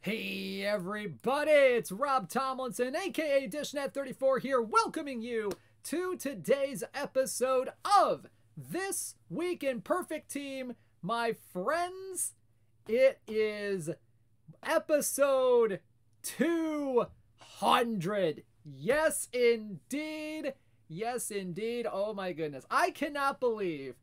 Hey everybody, it's Rob Tomlinson, aka DishNet34 here, welcoming you to today's episode of This Week in Perfect Team. My friends, it is episode 200. Yes, indeed. Yes, indeed. Oh my goodness. I cannot believe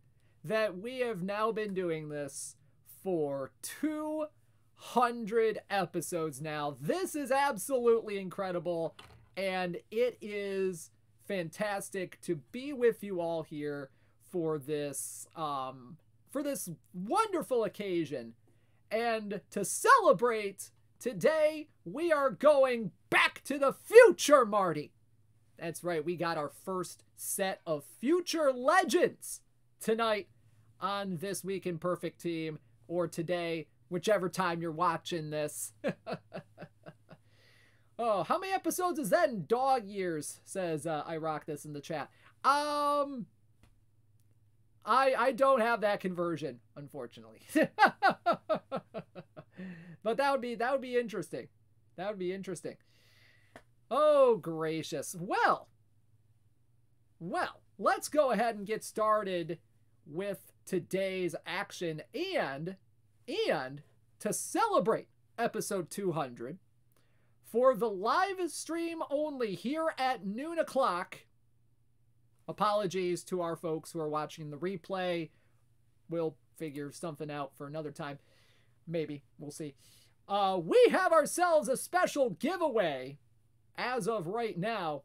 that we have now been doing this for 200 episodes now. This is absolutely incredible, and it is fantastic to be with you all here for this wonderful occasion. And to celebrate, today we are going back to the future, Marty. That's right, we got our first set of future legends tonight on This Week in Perfect Team, or today, whichever time you're watching this. Oh, how many episodes is that in dog years? Says I rock this in the chat. I don't have that conversion, unfortunately. But that would be interesting. That would be interesting. Oh gracious. Well, let's go ahead and get started with today's action, and to celebrate episode 200 for the live stream only here at noon o'clock. Apologies to our folks who are watching the replay. We'll figure something out for another time. Maybe. We'll see. We have ourselves a special giveaway as of right now,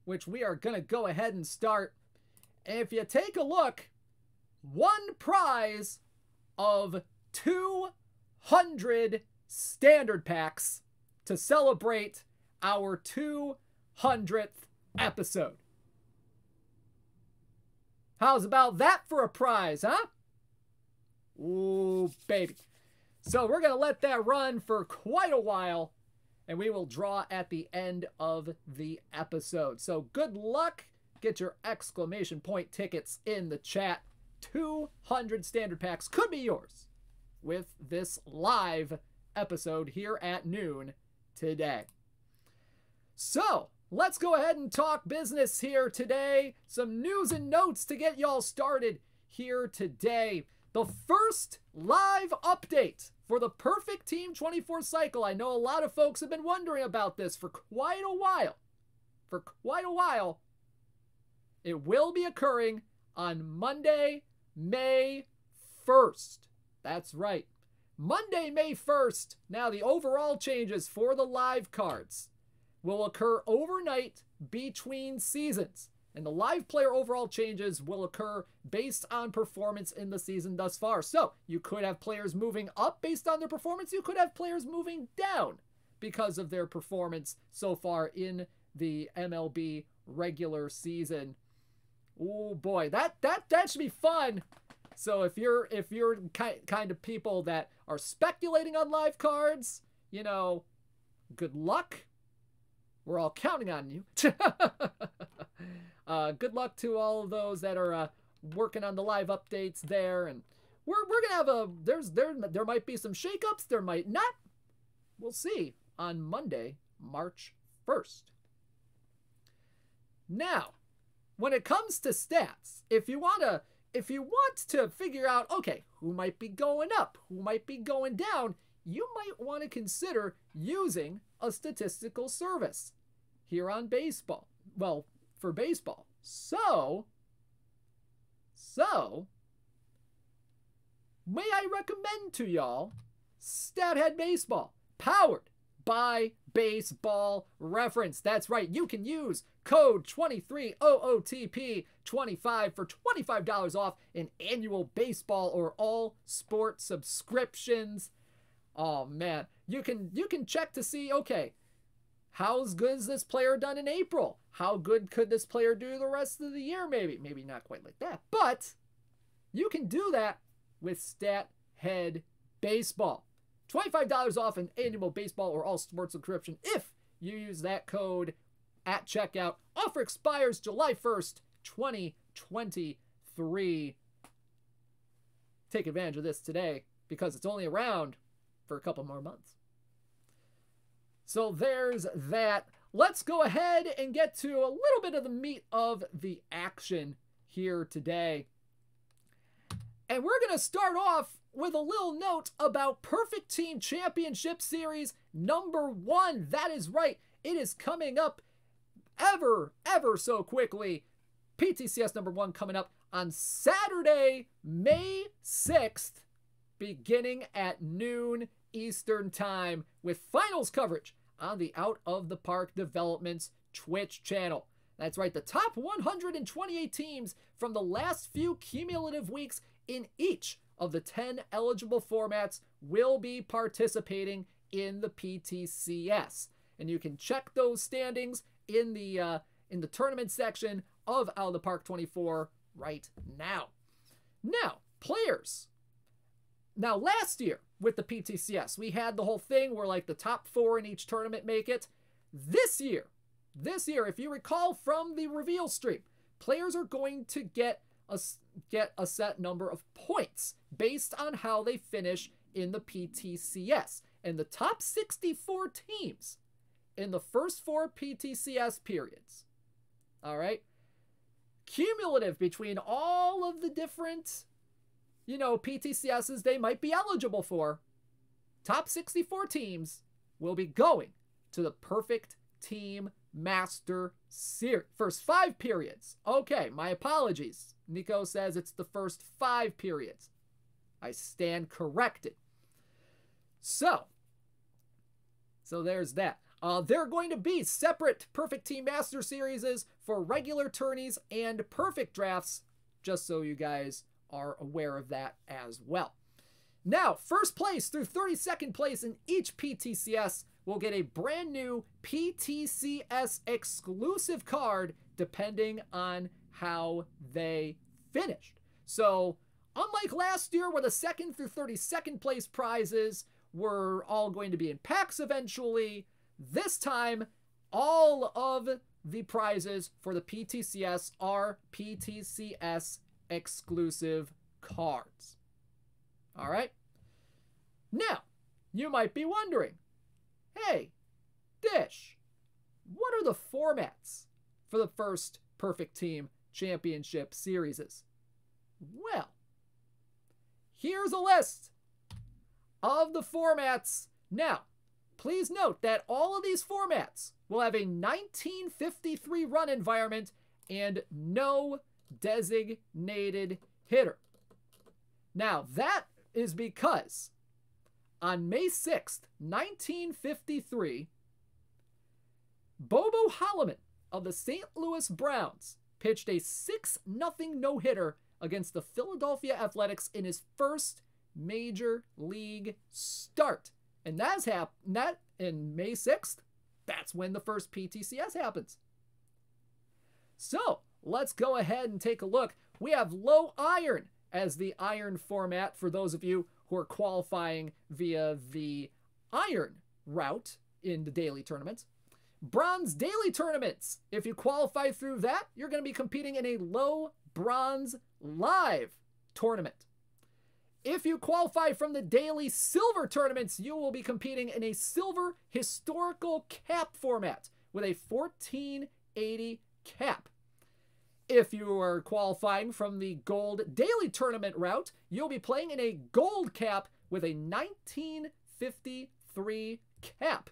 which we are going to go ahead and start. And if you take a look, one prize of 200 standard packs to celebrate our 200th episode. How's about that for a prize, huh? Ooh, baby. So we're going to let that run for quite a while, and we will draw at the end of the episode. So good luck. Get your exclamation point tickets in the chat. 200 standard packs could be yours with this live episode here at noon today. So let's go ahead and talk business here today. Some news and notes to get y'all started here today. The first live update for the Perfect Team 24 cycle. I know a lot of folks have been wondering about this for quite a while. It will be occurring on Monday, May 1st. That's right. Monday, May 1st. Now, the overall changes for the live cards will occur overnight between seasons. And the live player overall changes will occur based on performance in the season thus far. So, you could have players moving up based on their performance. You could have players moving down because of their performance so far in the MLB regular season. Oh boy, that should be fun. So if you're kind of people that are speculating on live cards, you know, good luck. We're all counting on you. Good luck to all of those that are working on the live updates there, and we're gonna have there might be some shakeups, there might not. We'll see on Monday, March 1st. Now, when it comes to stats, if you want to figure out, okay, who might be going up, who might be going down, you might want to consider using a statistical service here on baseball. Well, for baseball. So, may I recommend to y'all StatHead Baseball, powered by Baseball Reference. That's right, you can use code 23 OOTP 25 for $25 off an annual baseball or all sport subscriptions. Oh man, you can check to see, okay, how's good is this player done in April? How good could this player do the rest of the year? Maybe not quite like that, but you can do that with StatHead Baseball. $25 off an annual baseball or all sports subscription if you use that code at checkout. Offer expires July 1st, 2023. Take advantage of this today because it's only around for a couple more months. So there's that. Let's go ahead and get to a little bit of the meat of the action here today. And we're going to start off with a little note about Perfect Team Championship Series number 1. That is right. It is coming up ever so quickly. PTCS number 1 coming up on Saturday, May 6th, beginning at noon Eastern Time, with finals coverage on the Out of the Park Developments Twitch channel. That's right, the top 128 teams from the last few cumulative weeks in each of the 10 eligible formats will be participating in the PTCS. And you can check those standings in the tournament section of Out of the Park 24 right now. Now, players. Now, last year with the PTCS, we had the whole thing where like the top 4 in each tournament make it. This year, if you recall from the reveal stream, players are going to get a set number of points based on how they finish in the PTCS. And the top 64 teams in the first 4 PTCS periods, all right, cumulative between all of the different, PTCSs they might be eligible for, top 64 teams will be going to the Perfect Team Master Series. First 5 periods. Okay, my apologies. Nico says it's the first 5 periods. I stand corrected. So there's that. There are going to be separate Perfect Team Master Series for regular tourneys and perfect drafts, just so you guys are aware of that as well. Now, first place through 32nd place in each PTCS will get a brand new PTCS exclusive card depending on how they finished. So, unlike last year where the 2nd through 32nd place prizes were all going to be in packs eventually, this time all of the prizes for the PTCS are PTCS exclusive cards. All right? Now, you might be wondering, hey, Dish, what are the formats for the first Perfect Team Championship Series? Well, here's a list of the formats. Now, please note that all of these formats will have a 1953 run environment and no designated hitter. Now, that is because on May 6th, 1953, Bobo Holloman of the St. Louis Browns pitched a 6-0 no-hitter against the Philadelphia Athletics in his first major league start. And that's in May 6th. That's when the first PTCS happens. So let's go ahead and take a look. We have low iron as the iron format for those of you who are qualifying via the iron route in the daily tournaments. Bronze daily tournaments. If you qualify through that, you're going to be competing in a low bronze live tournament. If you qualify from the daily silver tournaments, you will be competing in a silver historical cap format with a 1480 cap. If you are qualifying from the gold daily tournament route, you'll be playing in a gold cap with a 1953 cap.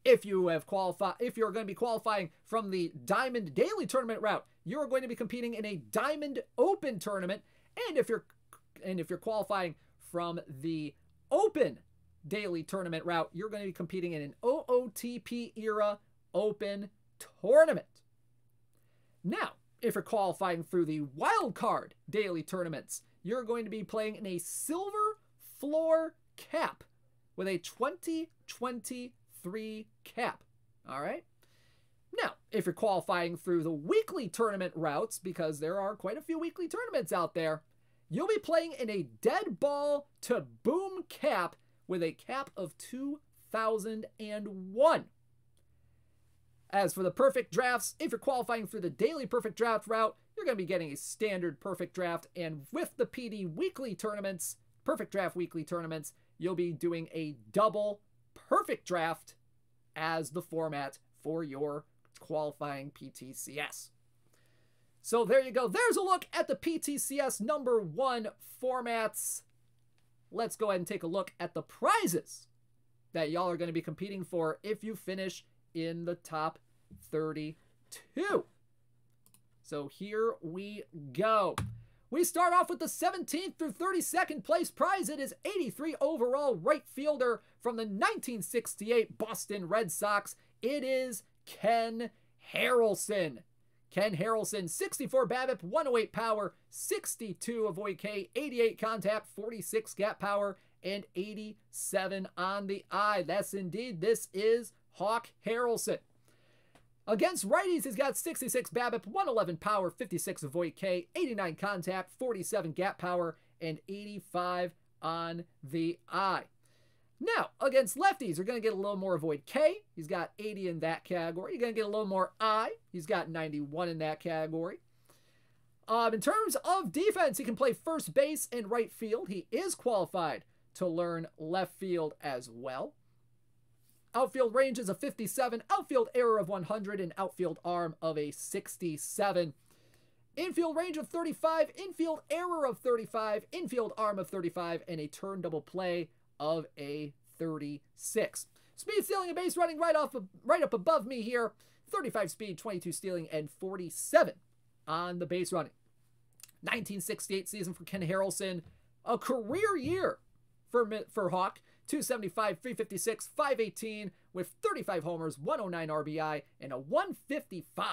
If you're going to be qualifying from the diamond daily tournament route, you're going to be competing in a diamond open tournament. And if you're qualifying from the open daily tournament route, you're going to be competing in an OOTP era open tournament. Now, if you're qualifying through the wildcard daily tournaments, you're going to be playing in a silver floor cap with a 2023 cap. All right? Now, if you're qualifying through the weekly tournament routes, because there are quite a few weekly tournaments out there, you'll be playing in a dead ball to boom cap with a cap of 2001. As for the perfect drafts, if you're qualifying through the daily perfect draft route, you're going to be getting a standard perfect draft. And with the PD weekly tournaments, perfect draft weekly tournaments, you'll be doing a double perfect draft as the format for your qualifying PTCS. So there you go. There's a look at the PTCS number 1 formats. Let's go ahead and take a look at the prizes that y'all are going to be competing for if you finish in the top 32. So here we go. We start off with the 17th through 32nd place prize. It is 83 overall right fielder from the 1968 Boston Red Sox. It is Ken Harrelson. Ken Harrelson, 64 BABIP, 108 power, 62 avoid K, 88 contact, 46 gap power, and 87 on the eye. That's indeed, this is Hawk Harrelson. Against righties, he's got 66 BABIP, 111 power, 56 avoid K, 89 contact, 47 gap power, and 85 on the eye. Now, against lefties, you're going to get a little more avoid K. He's got 80 in that category. You're going to get a little more I. He's got 91 in that category. In terms of defense, he can play first base and right field. He is qualified to learn left field as well. Outfield range is a 57, outfield error of 100, and outfield arm of a 67. Infield range of 35, infield error of 35, infield arm of 35, and a turn double play of a 36. Speed, stealing, and base running right up above me here. 35 speed, 22 stealing, and 47 on the base running. 1968 season for Ken Harrelson. A career year for Hawk. 275, 356, 518 with 35 homers, 109 RBI, and a 155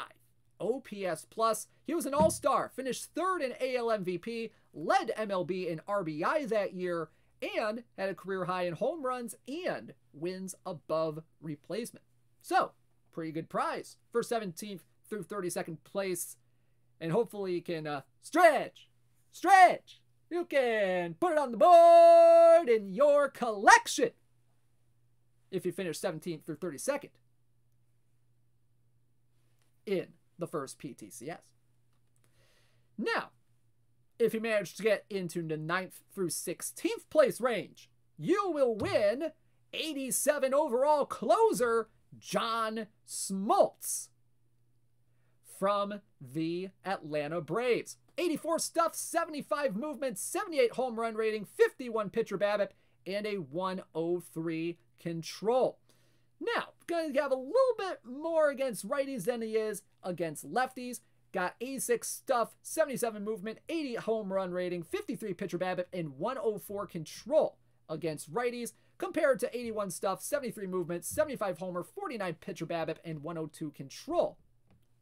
OPS plus. He was an all-star, finished 3rd in AL MVP, led MLB in RBI that year, and had a career high in home runs and wins above replacement. So, pretty good prize for 17th through 32nd place. And hopefully you can stretch. You can put it on the board in your collection if you finish 17th through 32nd in the first PTCS. Now, if you manage to get into the 9th through 16th place range, you will win 87 overall closer John Smoltz from the Atlanta Braves. 84 stuff, 75 movement, 78 home run rating, 51 pitcher BABIP, and a 103 control. Now, going to have a little bit more against righties than he is against lefties. Got 86 stuff, 77 movement, 80 home run rating, 53 pitcher BABIP, and 104 control against righties, compared to 81 stuff, 73 movement, 75 homer, 49 pitcher BABIP, and 102 control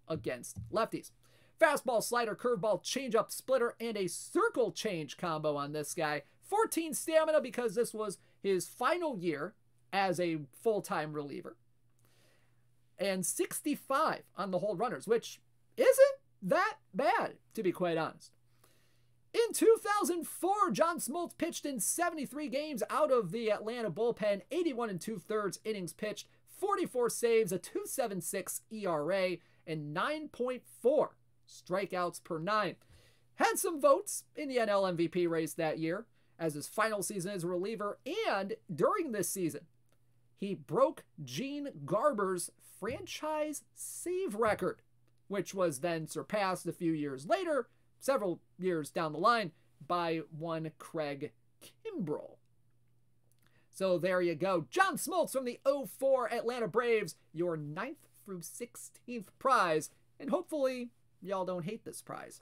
against lefties. Fastball, slider, curveball, changeup, splitter, and a circle change combo on this guy. 14 stamina because this was his final year as a full-time reliever. And 65 on the whole runners, which isn't that bad, to be quite honest. In 2004, John Smoltz pitched in 73 games out of the Atlanta bullpen, 81 2/3 innings pitched, 44 saves, a 2.76 ERA, and 9.4 strikeouts per 9. Had some votes in the NL MVP race that year as his final season as a reliever, and during this season, he broke Gene Garber's franchise save record, which was then surpassed a few years later, several years down the line, by one Craig Kimbrell. So there you go. John Smoltz from the 04 Atlanta Braves, your 9th through 16th prize, and hopefully y'all don't hate this prize.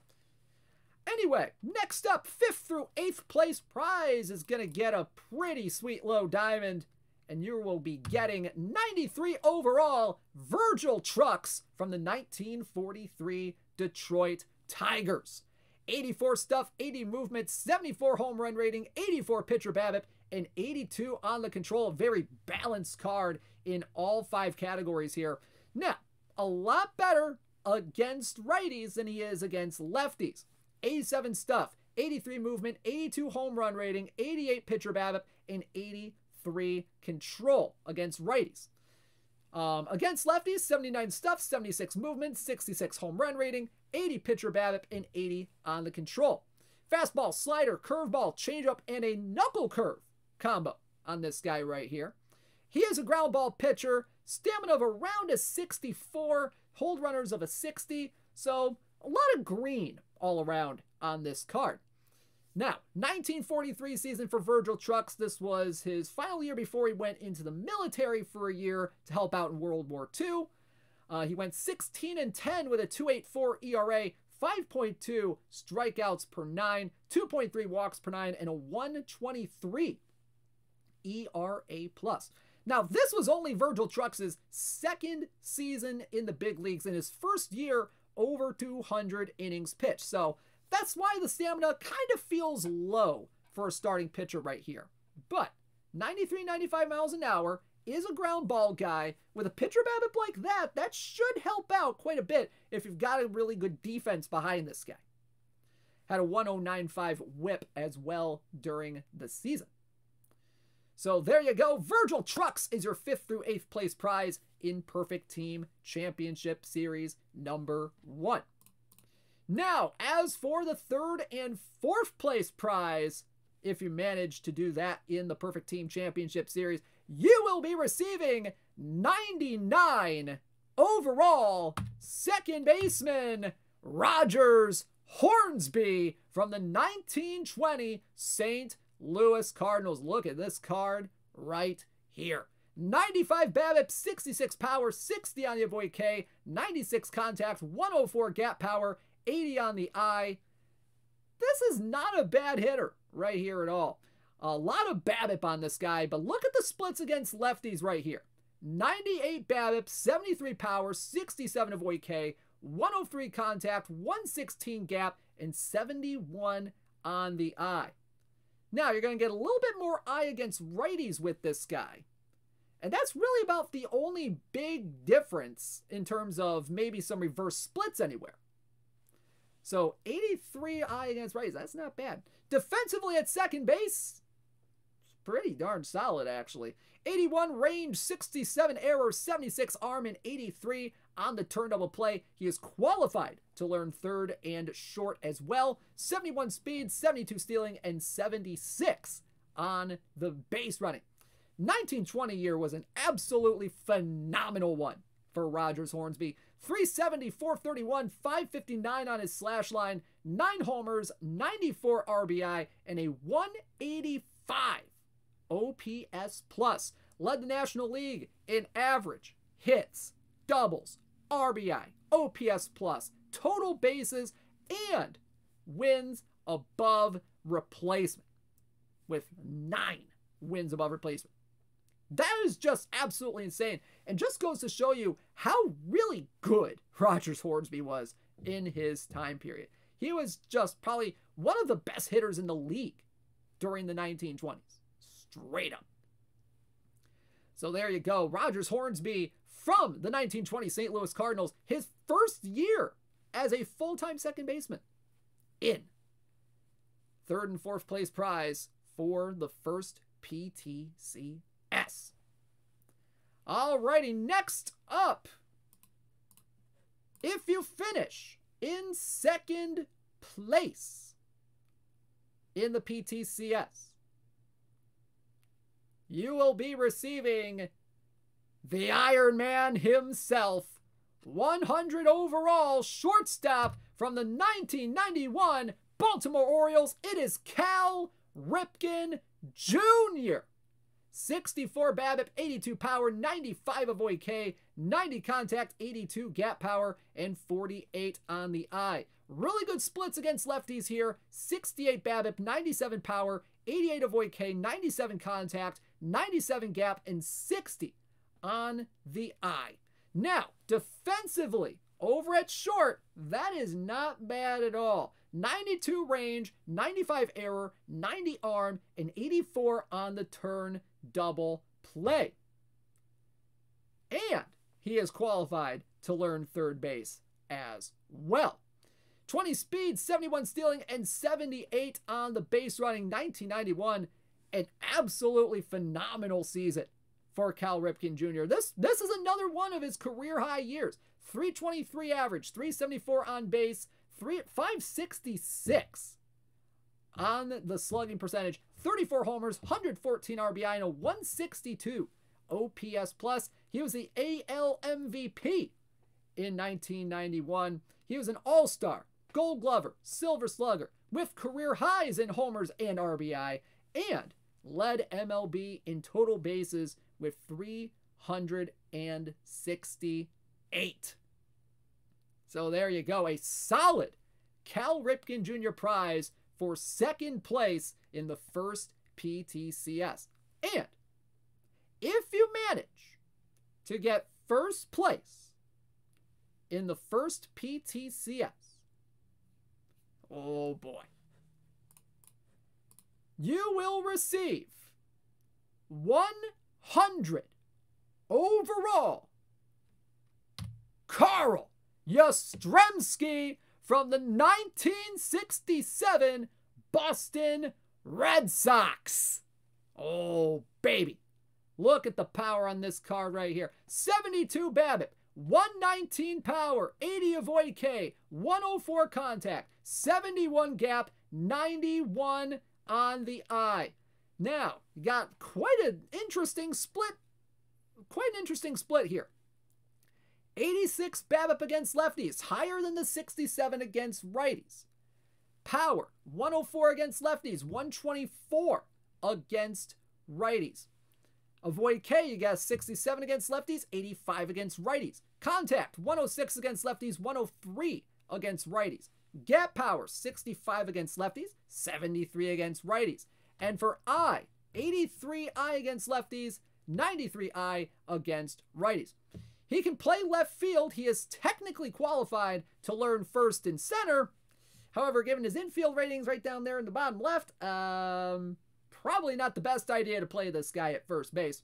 Anyway, next up, 5th through 8th place prize is going to get a pretty sweet low diamond, and you will be getting 93 overall Virgil Trucks from the 1943 Detroit Tigers. 84 stuff, 80 movement, 74 home run rating, 84 pitcher BABIP, and 82 on the control. A very balanced card in all 5 categories here. Now, a lot better against righties than he is against lefties. 87 stuff, 83 movement, 82 home run rating, 88 pitcher BABIP, and 83 control against righties. Against lefties, 79 stuff, 76 movement, 66 home run rating, 80 pitcher BABIP, and 80 on the control. Fastball, slider, curveball, changeup, and a knuckle curve combo on this guy right here. He is a ground ball pitcher, stamina of around a 64, hold runners of a 60, so a lot of green all around on this card. Now, 1943 season for Virgil Trucks. This was his final year before he went into the military for a year to help out in World War II. He went 16-10 with a 2.84 ERA, 5.2 strikeouts per 9, 2.3 walks per 9, and a 1.23 ERA+. Now, this was only Virgil Trucks' second season in the big leagues, in his first year over 200 innings pitched. So that's why the stamina kind of feels low for a starting pitcher right here. But 93, 95 miles an hour is a ground ball guy. With a pitcher BABIP like that, that should help out quite a bit if you've got a really good defense behind this guy. Had a 1.095 whip as well during the season. So there you go. Virgil Trucks is your 5th through 8th place prize in Perfect Team Championship Series number 1. Now, as for the 3rd and 4th place prize, if you manage to do that in the Perfect Team Championship Series, you will be receiving 99 overall second baseman Rogers Hornsby from the 1920 St. Louis Cardinals. Look at this card right here. 95 BABIP, 66 power, 60 on the avoid K, 96 contact, 104 gap power, 80 on the eye. This is not a bad hitter right here at all. A lot of BABIP on this guy, but look at the splits against lefties right here. 98 BABIP, 73 power, 67 avoid K, 103 contact, 116 gap, and 71 on the eye. Now, you're going to get a little bit more eye against righties with this guy. And that's really about the only big difference in terms of maybe some reverse splits anywhere. So 83 eye against righties, that's not bad. Defensively at second base, it's pretty darn solid actually. 81 range, 67 error, 76 arm, and 83 on the turn double play. He is qualified to learn third and short as well. 71 speed, 72 stealing, and 76 on the base running. 1920 year was an absolutely phenomenal one for Rogers Hornsby. 370, 431, 559 on his slash line, 9 homers, 94 RBI, and a 185 OPS plus. Led the National League in average, hits, doubles, RBI, OPS plus, total bases, and wins above replacement with 9 wins above replacement. That is just absolutely insane, and just goes to show you how really good Rogers Hornsby was in his time period. He was just probably one of the best hitters in the league during the 1920s. Straight up. So there you go. Rogers Hornsby from the 1920 St. Louis Cardinals, his first year as a full-time second baseman in 3rd and 4th place prize for the first PTCS. Alrighty, next up, if you finish in 2nd place in the PTCS, you will be receiving the Iron Man himself, 100 overall shortstop from the 1991 Baltimore Orioles. It is Cal Ripken Jr. 64 BABIP, 82 power, 95 avoid K, 90 contact, 82 gap power, and 48 on the eye. Really good splits against lefties here. 68 BABIP, 97 power, 88 avoid K, 97 contact, 97 gap, and 60 on the eye. Now, defensively, over at short, that is not bad at all. 92 range, 95 error, 90 arm, and 84 on the turn double play. And he is qualified to learn third base as well. 20 speed, 71 stealing, and 78 on the base running. 1991, an absolutely phenomenal season for Cal Ripken Jr. This is another one of his career high years. 323 average, 374 on base, 566 on the slugging percentage, 34 homers, 114 RBI, and a 162 OPS plus. He was the AL MVP in 1991. He was an all-star, Gold Glover, Silver Slugger, with career highs in homers and RBI, and led MLB in total bases with 368. So there you go, a solid Cal Ripken Jr. prize for second place in the first PTCS. And if you manage to get first place in the first PTCS, oh boy, you will receive 100 overall Carl Yastrzemski from the 1967 Boston Red Sox. Oh, baby. Look at the power on this card right here. 72 BABIP, 119 power, 80 avoid K, 104 contact, 71 gap, 91 on the eye. Now, you got quite an interesting split here. 86 BABIP against lefties, higher than the 67 against righties. Power, 104 against lefties, 124 against righties. Avoid K, you got 67 against lefties, 85 against righties. Contact, 106 against lefties, 103 against righties. Gap power, 65 against lefties, 73 against righties. And for I, 83 I against lefties, 93 I against righties. He can play left field. He is technically qualified to learn first and center. However, given his infield ratings right down there in the bottom left, probably not the best idea to play this guy at first base.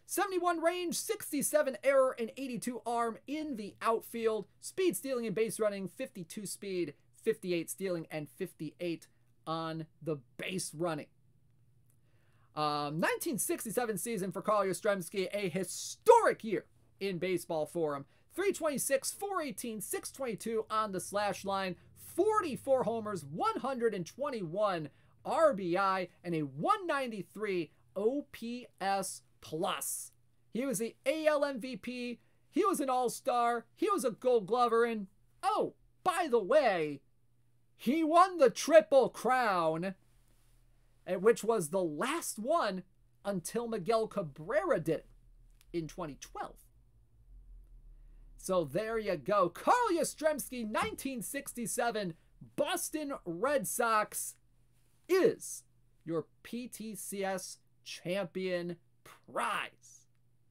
71 range, 67 error, and 82 arm in the outfield. Speed, stealing, and base running, 52 speed, 58 stealing, and 58 on the base running. 1967 season for Carl Yastrzemski, a historic year in baseball for him. 326, 418, 622 on the slash line, 44 homers, 121 RBI, and a 193 OPS plus. He was the AL MVP. He was an all-star. He was a Gold Glover. And, oh, by the way, he won the Triple Crown, which was the last one until Miguel Cabrera did it in 2012. So there you go. Carl Yastrzemski, 1967 Boston Red Sox, is your PTCS champion prize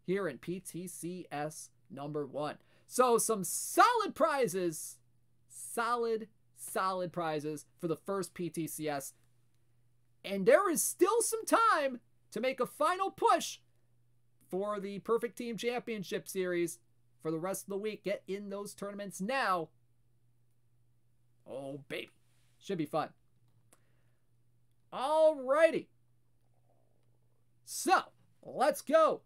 here in PTCS number 1. So some solid prizes, solid prizes for the first PTCS. And there is still some time to make a final push for the Perfect Team Championship Series for the rest of the week. Get in those tournaments now. Oh, baby. Should be fun. Alrighty. So, let's go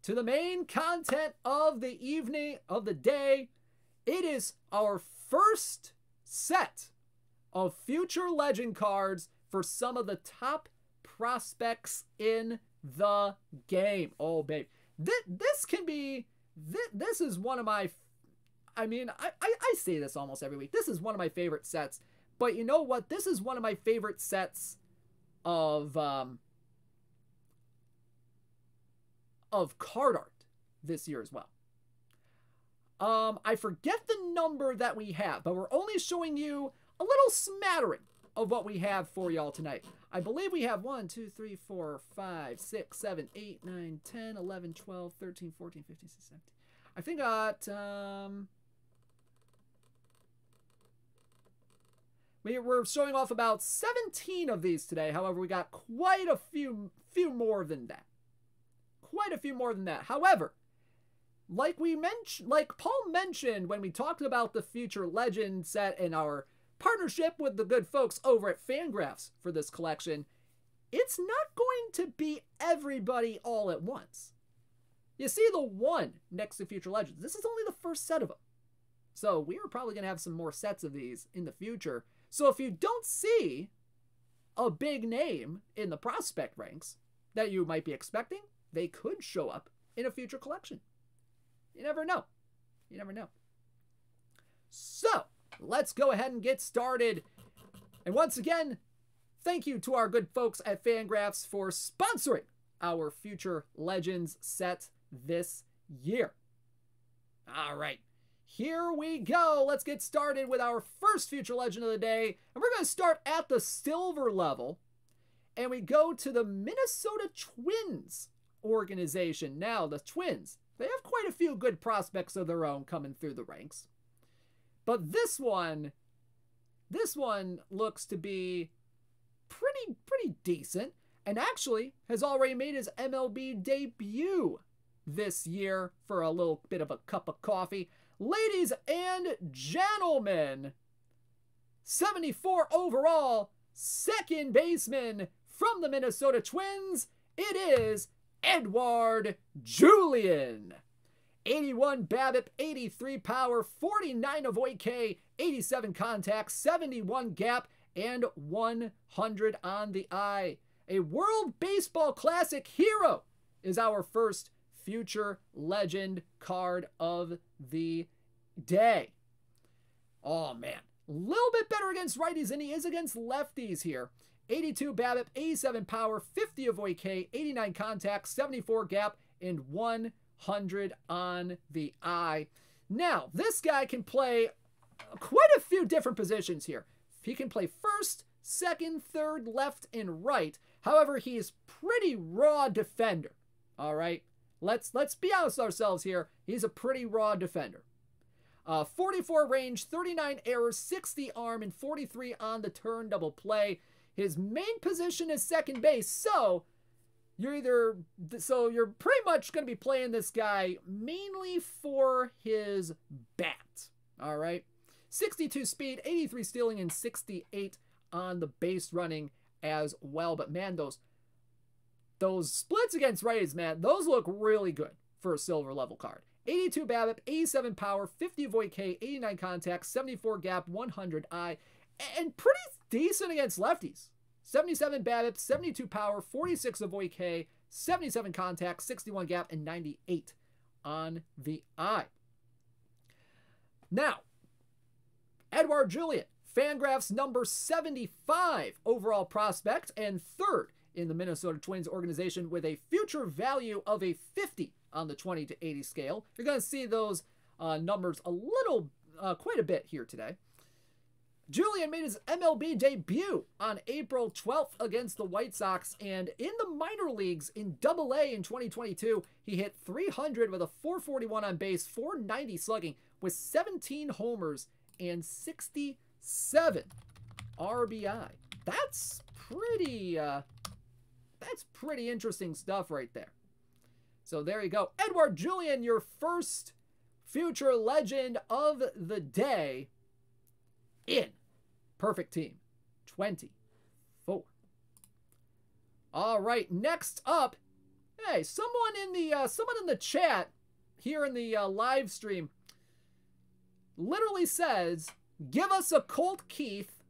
to the main content of the evening, of the day. It is our first set of future legend cards for some of the top prospects in the game. Oh, babe. This can be... This is one of my... I mean, I say this almost every week. This is one of my favorite sets. But you know what? This is one of my favorite sets of card art this year as well. I forget the number that we have, but we're only showing you a little smattering of what we have for y'all tonight. I believe we have 1, 2, 3, 4, 5, 6, 7, 8, 9, 10, 11, 12, 13, 14, 15, 16, 17. I think I got, we're showing off about 17 of these today. However, we got quite a few more than that. Quite a few more than that. However, like Paul mentioned when we talked about the Future Legend set and our partnership with the good folks over at Fangraphs for this collection, it's not going to be everybody all at once. You see the one next to Future Legends. This is only the first set of them. So we are probably going to have some more sets of these in the future. So if you don't see a big name in the prospect ranks that you might be expecting, they could show up in a future collection. You never know. You never know. So, let's go ahead and get started. And once again, thank you to our good folks at Fangraphs for sponsoring our Future Legends set this year. All right, here we go. Let's get started with our first Future Legend of the day. And we're going to start at the silver level. And we go to the Minnesota Twins organization. Now, the Twins, they have quite a few good prospects of their own coming through the ranks. But this one looks to be pretty decent, and actually has already made his MLB debut this year for a little bit of a cup of coffee. Ladies and gentlemen, 74 overall, second baseman from the Minnesota Twins, it is Edouard Julien. 81 BABIP, 83 power, 49 avoid K, 87 contact, 71 gap, and 100 on the eye. A World Baseball Classic hero is our first Future Legend card of the day. Oh man, a little bit better against righties than he is against lefties here. 82 BABIP, 87 power, 50 avoid K, 89 contact, 74 gap, and 100 on the eye. Now, this guy can play quite a few different positions here. He can play first, second, third, left, and right. However, he is pretty raw defender. All right, let's be honest with ourselves here. He's a pretty raw defender. 44 range, 39 errors, 60 arm, and 43 on the turn double play. His main position is second base, so you're pretty much going to be playing this guy mainly for his bat. All right, 62 speed, 83 stealing, and 68 on the base running as well. But man, those splits against righties, man, those look really good for a silver level card. 82 BABIP, 87 power, 50 avoid K, 89 contact, 74 gap, 100 eye, and pretty decent against lefties. 77 BABIP, 72 power, 46 avoid K, 77 contact, 61 gap, and 98 on the eye. Now, Edouard Julien, Fangraphs number 75 overall prospect and third in the Minnesota Twins organization with a future value of a 50 on the 20 to 80 scale. You're going to see those numbers quite a bit here today. Julien made his MLB debut on April 12th against the White Sox, and in the minor leagues in AA in 2022, he hit 300 with a 441 on base, 490 slugging with 17 homers and 67 RBI. That's pretty interesting stuff right there. So there you go. Edouard Julien, your first Future Legend of the day in Perfect Team 24. All right, next up, hey, someone in the chat here in the live stream literally says, "Give us a Colt Keith,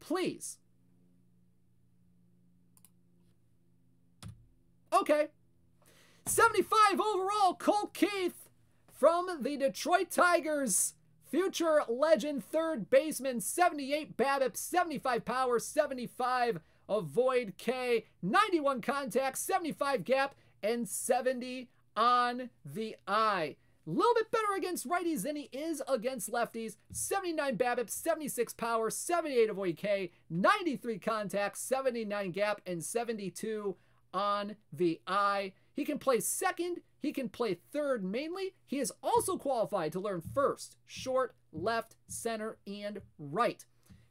please." Okay. 75 overall, Colt Keith from the Detroit Tigers. Future Legend third baseman, 78 BABIP, 75 power, 75 avoid K, 91 contact, 75 gap, and 70 on the eye. A little bit better against righties than he is against lefties. 79 BABIP, 76 power, 78 avoid K, 93 contact, 79 gap, and 72 on the eye. He can play second. He can play third mainly. He is also qualified to learn first, short, left, center, and right.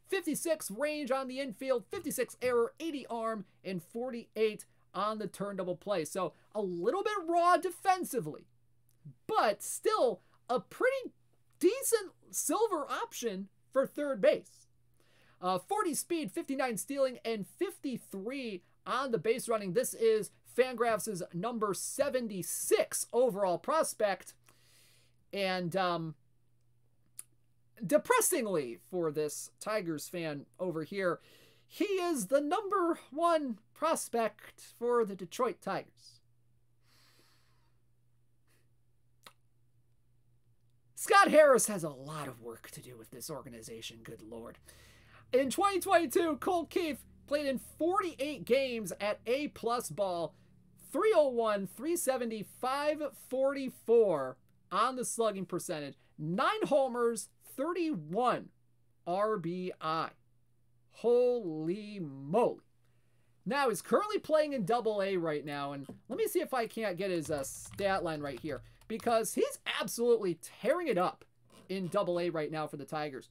56 range on the infield, 56 error, 80 arm, and 48 on the turn double play. So a little bit raw defensively, but still a pretty decent silver option for third base. 40 speed, 59 stealing, and 53 on the base running. This is Fangraphs' number 76 overall prospect. And depressingly for this Tigers fan over here, he is the #1 prospect for the Detroit Tigers. Scott Harris has a lot of work to do with this organization, good lord. In 2022, Colt Keith played in 48 games at A-plus ball, 301, 370, 544 on the slugging percentage, 9 homers, 31 RBI. Holy moly. Now, he's currently playing in Double-A right now, and let me see if I can't get his stat line right here, because he's absolutely tearing it up in Double-A right now for the Tigers.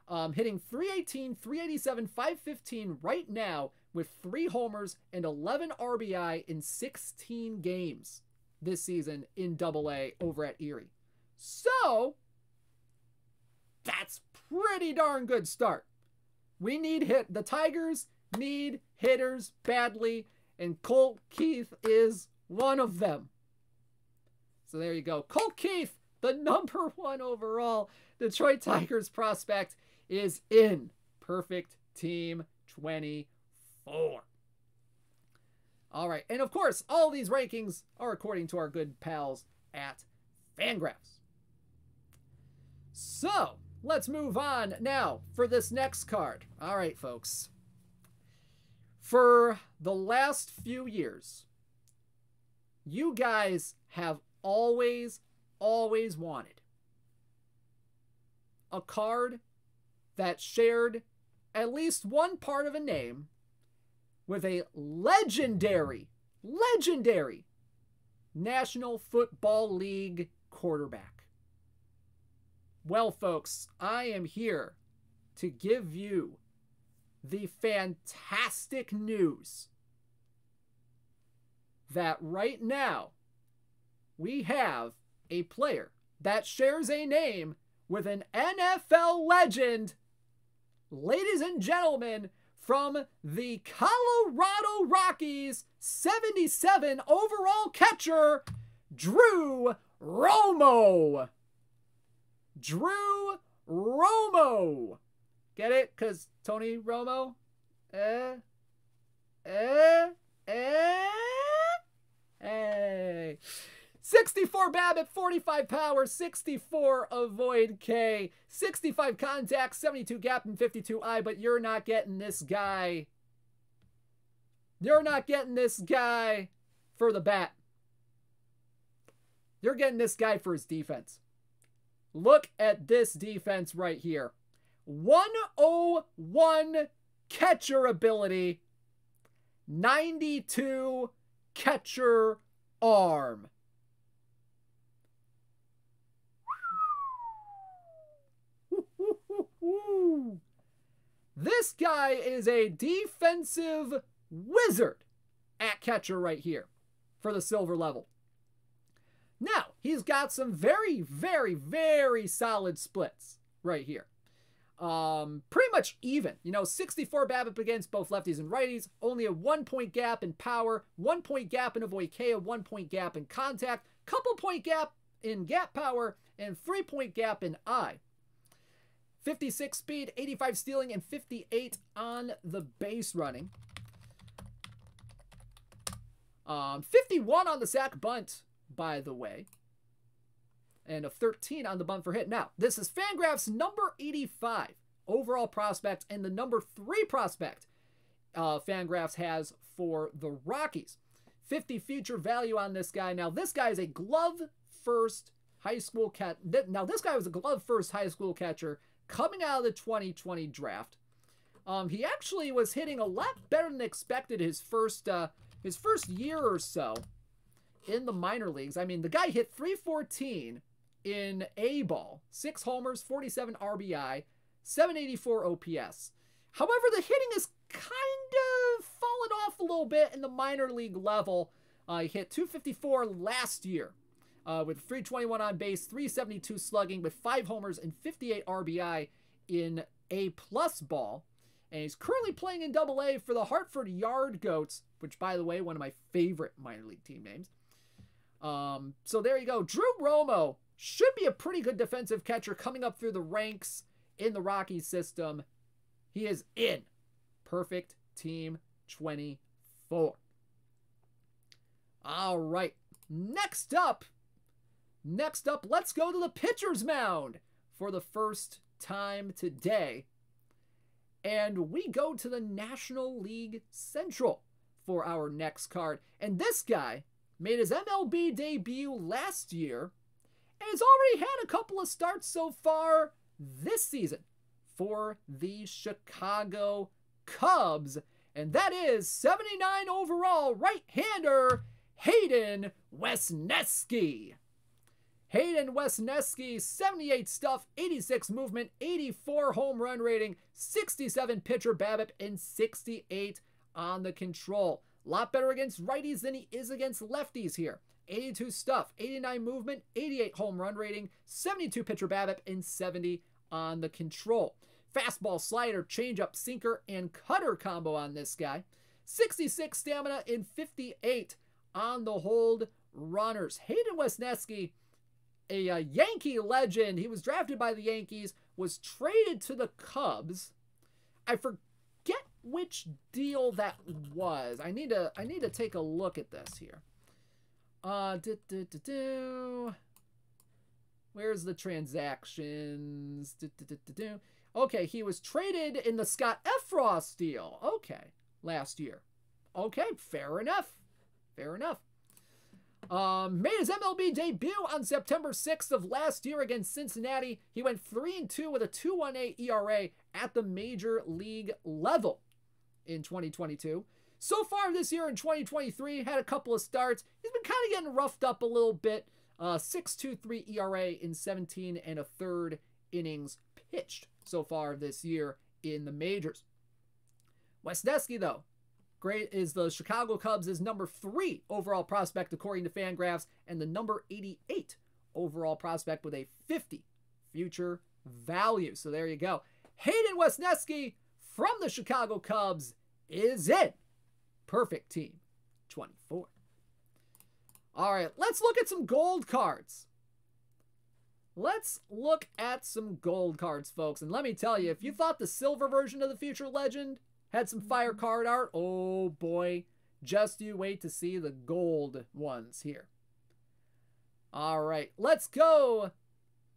Hitting 318, 387, 515 right now with 3 homers and 11 RBI in 16 games this season in Double-A over at Erie. So, that's pretty darn good start. We need the Tigers need hitters badly, and Colt Keith is one of them. So there you go. Colt Keith, the #1 overall Detroit Tigers prospect, is in Perfect Team 24. All right, and of course, all these rankings are according to our good pals at Fangraphs. So, let's move on now for this next card. All right, folks. For the last few years, you guys have always wanted a card that shared at least one part of a name with a legendary National Football League quarterback. Well, folks, I am here to give you the fantastic news that right now we have a player that shares a name with an NFL legend. Ladies and gentlemen, from the Colorado Rockies, 77 overall catcher, Drew Romo. Drew Romo. Get it? Because Tony Romo? Hey. 64 BABIP, 45 power, 64 avoid K, 65 contact, 72 gap, and 52 I, but you're not getting this guy. You're not getting this guy for the bat. You're getting this guy for his defense. Look at this defense right here. 101 catcher ability, 92 catcher arm. This guy is a defensive wizard at catcher right here for the silver level. Now, he's got some very solid splits right here. Pretty much even. 64 BABIP against both lefties and righties. Only a 1-point gap in power, 1-point gap in avoid K, a 1-point gap in contact, couple point gap in gap power, and 3-point gap in I. 56 speed, 85 stealing, and 58 on the base running. 51 on the sack bunt, by the way. And a 13 on the bunt for hit. Now, this is Fangraphs number 85 overall prospect and the number 3 prospect Fangraphs has for the Rockies. 50 future value on this guy. Now, this guy is a glove first high school catcher. Now, this guy was a glove first high school catcher coming out of the 2020 draft. He actually was hitting a lot better than expected his first year or so in the minor leagues. I mean, the guy hit 314 in A-ball, 6 homers, 47 RBI, 784 OPS. However, the hitting is kind of fallen off a little bit in the minor league level. He hit 254 last year with 321 on base, 372 slugging with 5 homers and 58 RBI in A-plus ball. And he's currently playing in Double-A for the Hartford Yard Goats, which, by the way, one of my favorite minor league team names. So there you go. Drew Romo should be a pretty good defensive catcher coming up through the ranks in the Rockies system. He is in Perfect Team 24. All right. Next up, let's go to the pitcher's mound for the first time today. And we go to the National League Central for our next card. And this guy made his MLB debut last year and has already had a couple of starts so far this season for the Chicago Cubs. And that is 79 overall right-hander Hayden Wesneski. Hayden Wesneski, 78 stuff, 86 movement, 84 home run rating, 67 pitcher BABIP, and 68 on the control. A lot better against righties than he is against lefties here. 82 stuff, 89 movement, 88 home run rating, 72 pitcher BABIP, and 70 on the control. Fastball, slider, changeup, sinker, and cutter combo on this guy. 66 stamina and 58 on the hold runners. Hayden Wesneski, a Yankee legend. He was drafted by the Yankees, was traded to the Cubs. I forget which deal that was. I need to take a look at this here. Where's the transactions? Okay, he was traded in the Scott Effross deal. Okay, last year. Okay, fair enough. Fair enough. Made his MLB debut on September 6th of last year against Cincinnati. He went 3-2 with a 2.18 ERA at the major league level in 2022. So far this year in 2023, had a couple of starts. He's been kind of getting roughed up a little bit. 6.23 ERA in 17 1/3 innings pitched so far this year in the majors. Wesneski, though, great, is the Chicago Cubs' number 3 overall prospect according to Fangraphs, and the number 88 overall prospect with a 50 future value. So there you go. Hayden Wesneski from the Chicago Cubs is in Perfect Team 24. All right, let's look at some gold cards. Let's look at some gold cards, folks. And let me tell you, if you thought the silver version of the Future Legend had some fire card art, oh boy, just you wait to see the gold ones here. All right, let's go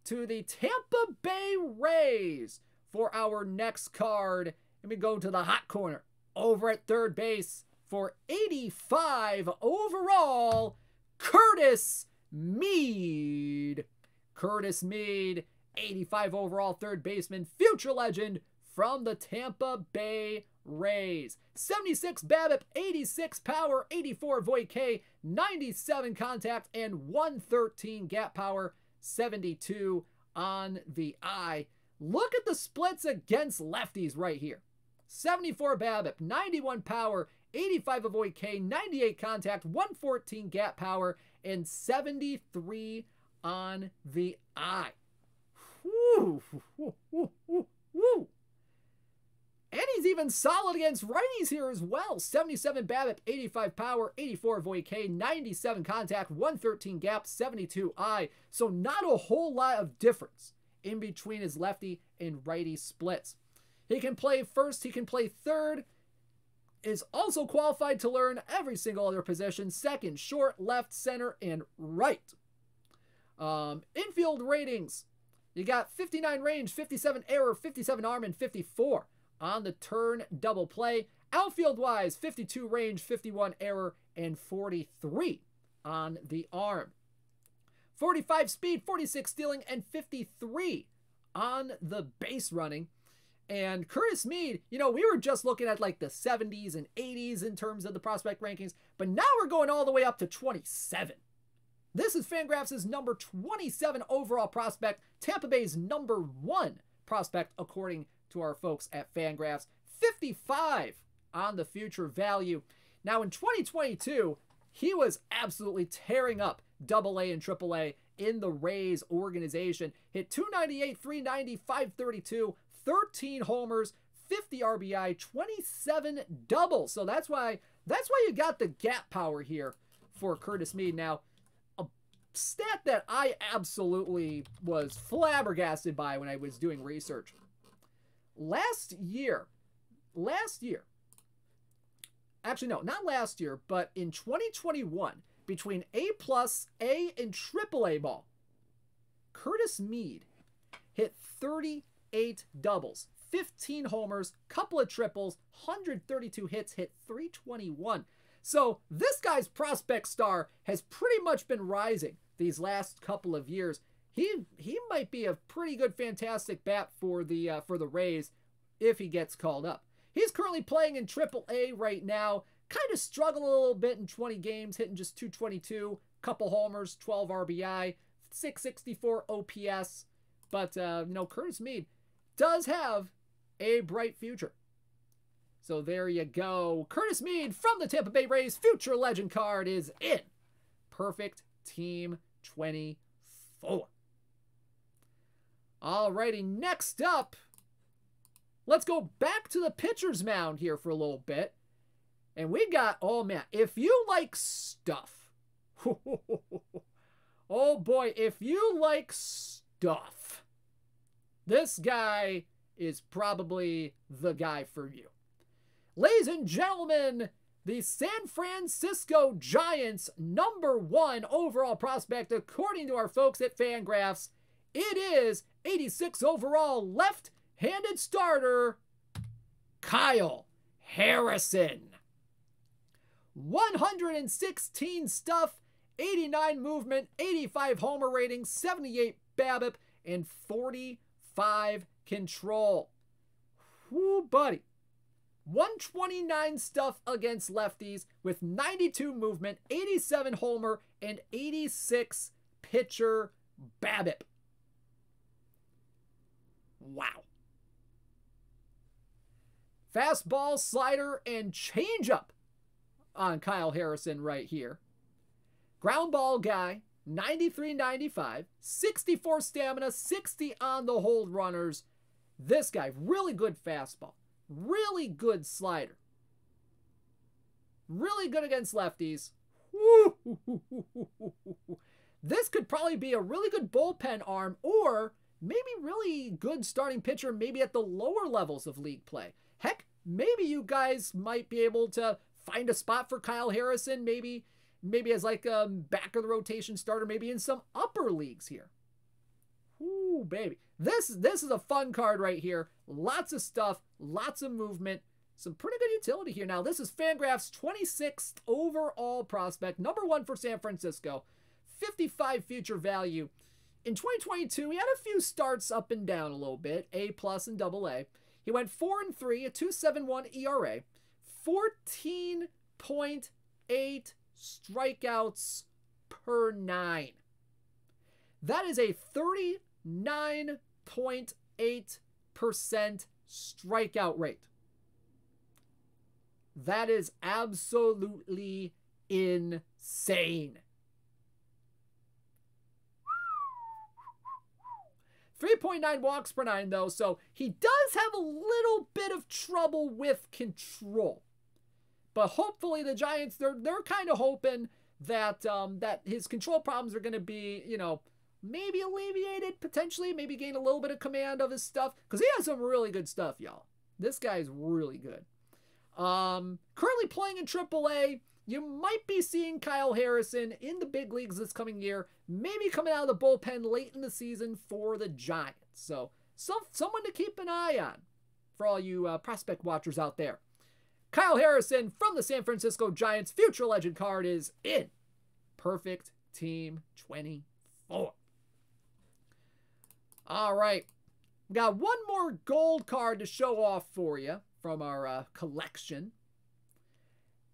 to the Tampa Bay Rays for our next card. And we go to the hot corner over at third base for 85 overall, Curtis Mead. Curtis Mead, 85 overall third baseman, future legend from the Tampa Bay Rays. 76 BABIP, 86 power, 84 Void K, 97 contact, and 113 gap power, 72 on the eye. Look at the splits against lefties right here. 74 BABIP, 91 power, 85 Avoid K, 98 contact, 114 gap power, and 73 on the eye. Woo, woo, woo, woo, woo. And he's even solid against righties here as well. 77 BABIP, 85 power, 84 Avoid K, 97 contact, 113 gap, 72 eye. So not a whole lot of difference in between his lefty and righty splits. He can play first, he can play third, is also qualified to learn every single other position: second, short, left, center, and right. Infield ratings, you got 59 range, 57 error, 57 arm, and 54 on the turn double play. Outfield wise, 52 range, 51 error, and 43 on the arm. 45 speed, 46 stealing, and 53 on the base running. And Curtis Mead, you know, we were just looking at like the 70s and 80s in terms of the prospect rankings, but now we're going all the way up to 27. This is Fangraphs' number 27 overall prospect, Tampa Bay's number 1 prospect, according to our folks at Fangraphs. 55 on the future value. Now in 2022, he was absolutely tearing up AA and AAA in the Rays organization. Hit 298, 390, 532, 13 homers, 50 RBI, 27 doubles. So that's why you got the gap power here for Curtis Mead. Now, a stat that I absolutely was flabbergasted by when I was doing research. Last year, last year, actually no, not last year, but in 2021, between A+, A, and AAA ball, Curtis Mead hit 38 doubles, 15 homers, couple of triples, 132 hits, hit 321. So this guy's prospect star has pretty much been rising these last couple of years. He might be a pretty good, fantastic bat for the Rays if he gets called up. He's currently playing in AAA right now. Kind of struggling a little bit in 20 games, hitting just 222, couple homers, 12 RBI, 664 OPS. But, Curtis Mead does have a bright future. So there you go. Curtis Mead from the Tampa Bay Rays Future Legend card is in. Perfect Team 24. Alrighty, next up, let's go back to the pitcher's mound here for a little bit. And we got, oh man, if you like stuff. Oh boy, if you like stuff, this guy is probably the guy for you. Ladies and gentlemen, the San Francisco Giants #1 overall prospect, according to our folks at Fangraphs, it is 86 overall left-handed starter, Kyle Harrison. 116 stuff, 89 movement, 85 homer rating, 78 BABIP, and 45 control. Whoo, buddy. 129 stuff against lefties with 92 movement, 87 homer, and 86 pitcher BABIP. Wow. Fastball, slider, and changeup on Kyle Harrison right here. Ground ball guy, 93-95, 64 stamina, 60 on the hold runners. This guy, really good fastball. Really good slider. Really good against lefties. This could probably be a really good bullpen arm or maybe really good starting pitcher maybe at the lower levels of league play. Heck, maybe you guys might be able to find a spot for Kyle Harrison, maybe as like a back of the rotation starter, maybe in some upper leagues here. Ooh, baby. This is a fun card right here. Lots of stuff, lots of movement, some pretty good utility here. Now, this is Fangraphs' 26th overall prospect, #1 for San Francisco, 55 future value. In 2022, he had a few starts up and down a little bit, A+ and AA. He went 4-3, a 2.71 ERA, 14.8 strikeouts per 9. That is a 39.8% strikeout rate. That is absolutely insane. 3.9 walks per 9, though, so he does have a little bit of trouble with control. But hopefully the Giants, they're kind of hoping that that his control problems are going to be, maybe alleviated, potentially, maybe gain a little bit of command of his stuff, because he has some really good stuff, y'all. This guy's really good. Currently playing in AAA, you might be seeing Kyle Harrison in the big leagues this coming year, maybe coming out of the bullpen late in the season for the Giants. So someone to keep an eye on for all you prospect watchers out there. Kyle Harrison from the San Francisco Giants Future Legend card is in. Perfect Team 24. All right. We got one more gold card to show off for you from our collection.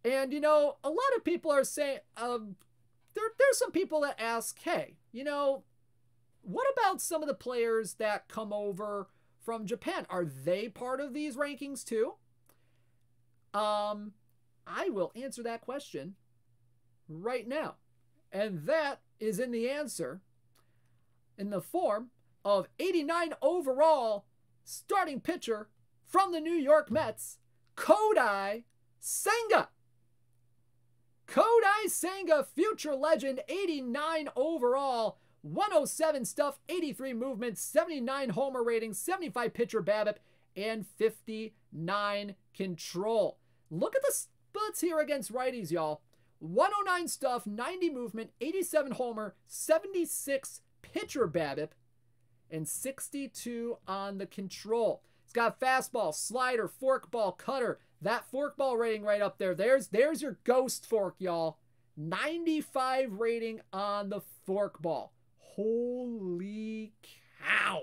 And, a lot of people are saying, there's some people that ask, hey, what about some of the players that come over from Japan? Are they part of these rankings too? I will answer that question right now. And that is in the answer in the form of 89 overall starting pitcher from the New York Mets, Kodai Senga. Kodai Senga, future legend, 89 overall, 107 stuff, 83 movement, 79 homer rating, 75 pitcher BABIP, and 59 control. Look at the splits here against righties, y'all. 109 stuff, 90 movement, 87 homer, 76 pitcher BABIP, and 62 on the control. It's got fastball, slider, forkball, cutter. That forkball rating right up there. There's your ghost fork, y'all. 95 rating on the forkball. Holy cow.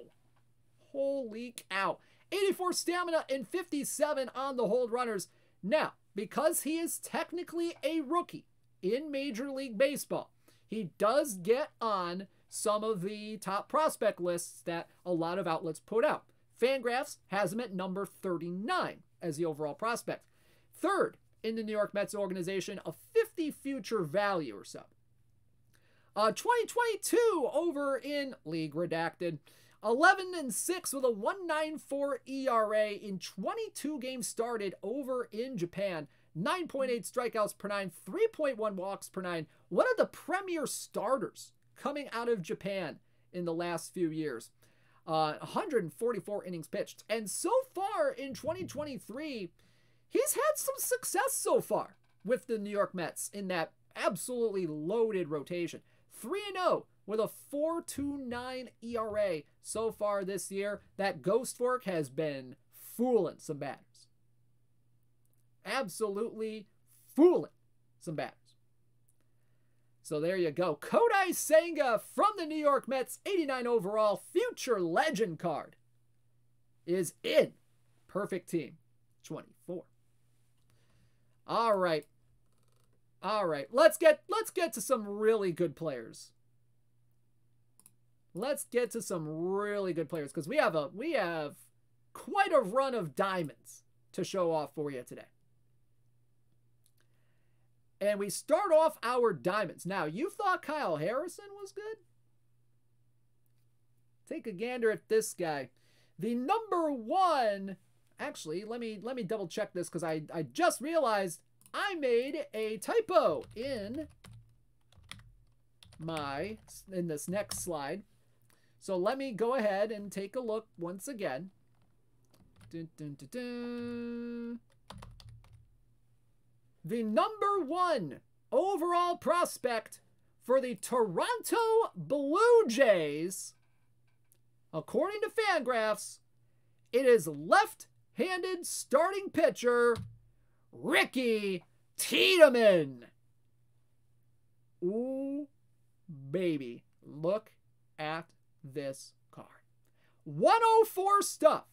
Holy cow. 84 stamina and 57 on the hold runners. Now, because he is technically a rookie in Major League Baseball, he does get on some of the top prospect lists that a lot of outlets put out. Fangraphs has him at number 39 as the overall prospect. Third in the New York Mets organization, a 50 future value or so. 2022 over in League Redacted. 11-6 with a 1.94 ERA in 22 games started over in Japan. 9.8 strikeouts per 9, 3.1 walks per 9. One of the premier starters coming out of Japan in the last few years. 144 innings pitched. And so far in 2023, he's had some success so far with the New York Mets in that absolutely loaded rotation. 3-0 with a 4.29 ERA so far this year. That ghost fork has been fooling some batters. Absolutely fooling some batters. So there you go. Kodai Senga from the New York Mets, 89 overall, future legend card, is in Perfect Team 24. All right. Let's get to some really good players. Let's get to some really good players because we have quite a run of diamonds to show off for you today. And we start off our diamonds. Now, you thought Kyle Harrison was good? Take a gander at this guy. The number one, actually, let me double check this because I just realized I made a typo in this next slide. So let me go ahead and take a look once again. Dun, dun, dun, dun. The number one overall prospect for the Toronto Blue Jays, according to Fangraphs, it is left-handed starting pitcher Ricky Tiedemann. Ooh, baby. Look at this card. 104 stuff,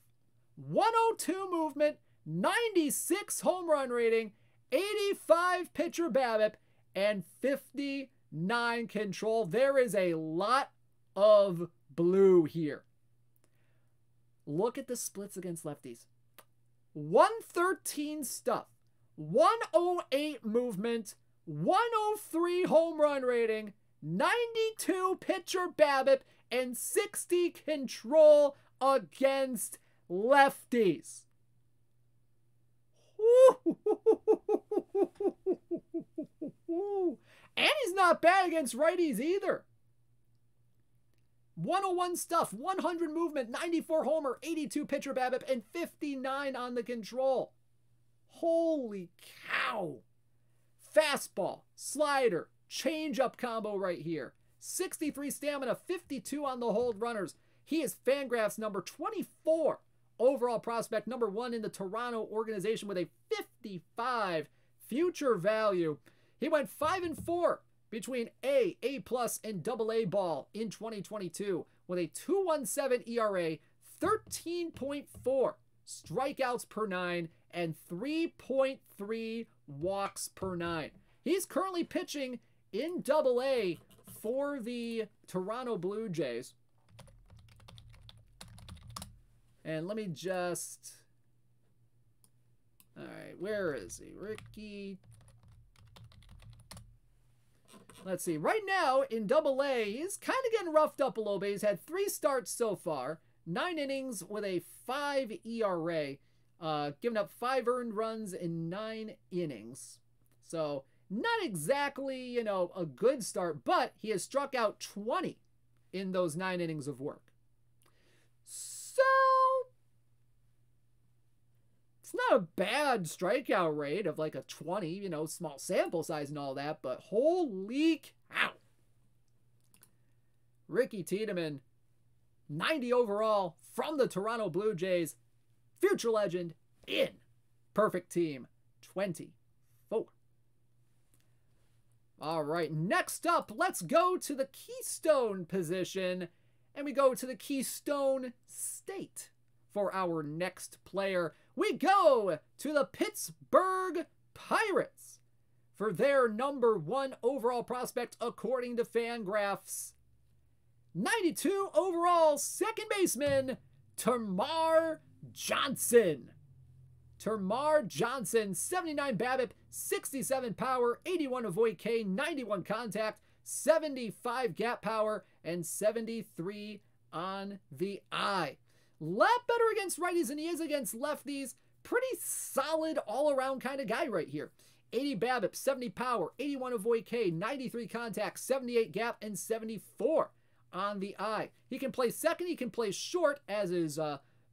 102 movement, 96 home run rating, 85 pitcher BABIP, and 59 control. There is a lot of blue here. Look at the splits against lefties. 113 stuff, 108 movement, 103 home run rating, 92 pitcher BABIP, and 60 control against lefties. And he's not bad against righties either. 101 stuff, 100 movement, 94 homer, 82 pitcher BABIP, and 59 on the control. Holy cow. Fastball, slider, changeup combo right here. 63 stamina, 52 on the hold runners. He is Fangraphs number 24. Overall prospect, number one in the Toronto organization with a 55 future value. He went 5-4 between A+, and AA ball in 2022 with a 2.17 ERA, 13.4 strikeouts per 9, and 3.3 walks per 9. He's currently pitching in AA for the Toronto Blue Jays. And let me just... All right, where is he? Ricky... Let's see. Right now, in AA, he's kind of getting roughed up a little bit. He's had 3 starts so far. 9 innings with a 5 ERA. Giving up 5 earned runs in 9 innings. So, not exactly, a good start. But he has struck out 20 in those 9 innings of work. So, a bad strikeout rate of like a 20, you know, small sample size and all that, but holy cow. Ricky Tiedemann, 90 overall from the Toronto Blue Jays. Future legend in perfect team 24. All right, next up, let's go to the Keystone position, and we go to the Keystone State for our next player. We go to the Pittsburgh Pirates for their #1 overall prospect according to Fangraphs. 92 overall second baseman, Termarr Johnson. Termarr Johnson, 79 BABIP, 67 power, 81 avoid K, 91 contact, 75 gap power, and 73 on the eye. Lot better against righties than he is against lefties. Pretty solid all-around kind of guy right here. 80 BABIP, 70 power, 81 avoid K, 93 contact, 78 gap, and 74 on the eye. He can play second, he can play short as his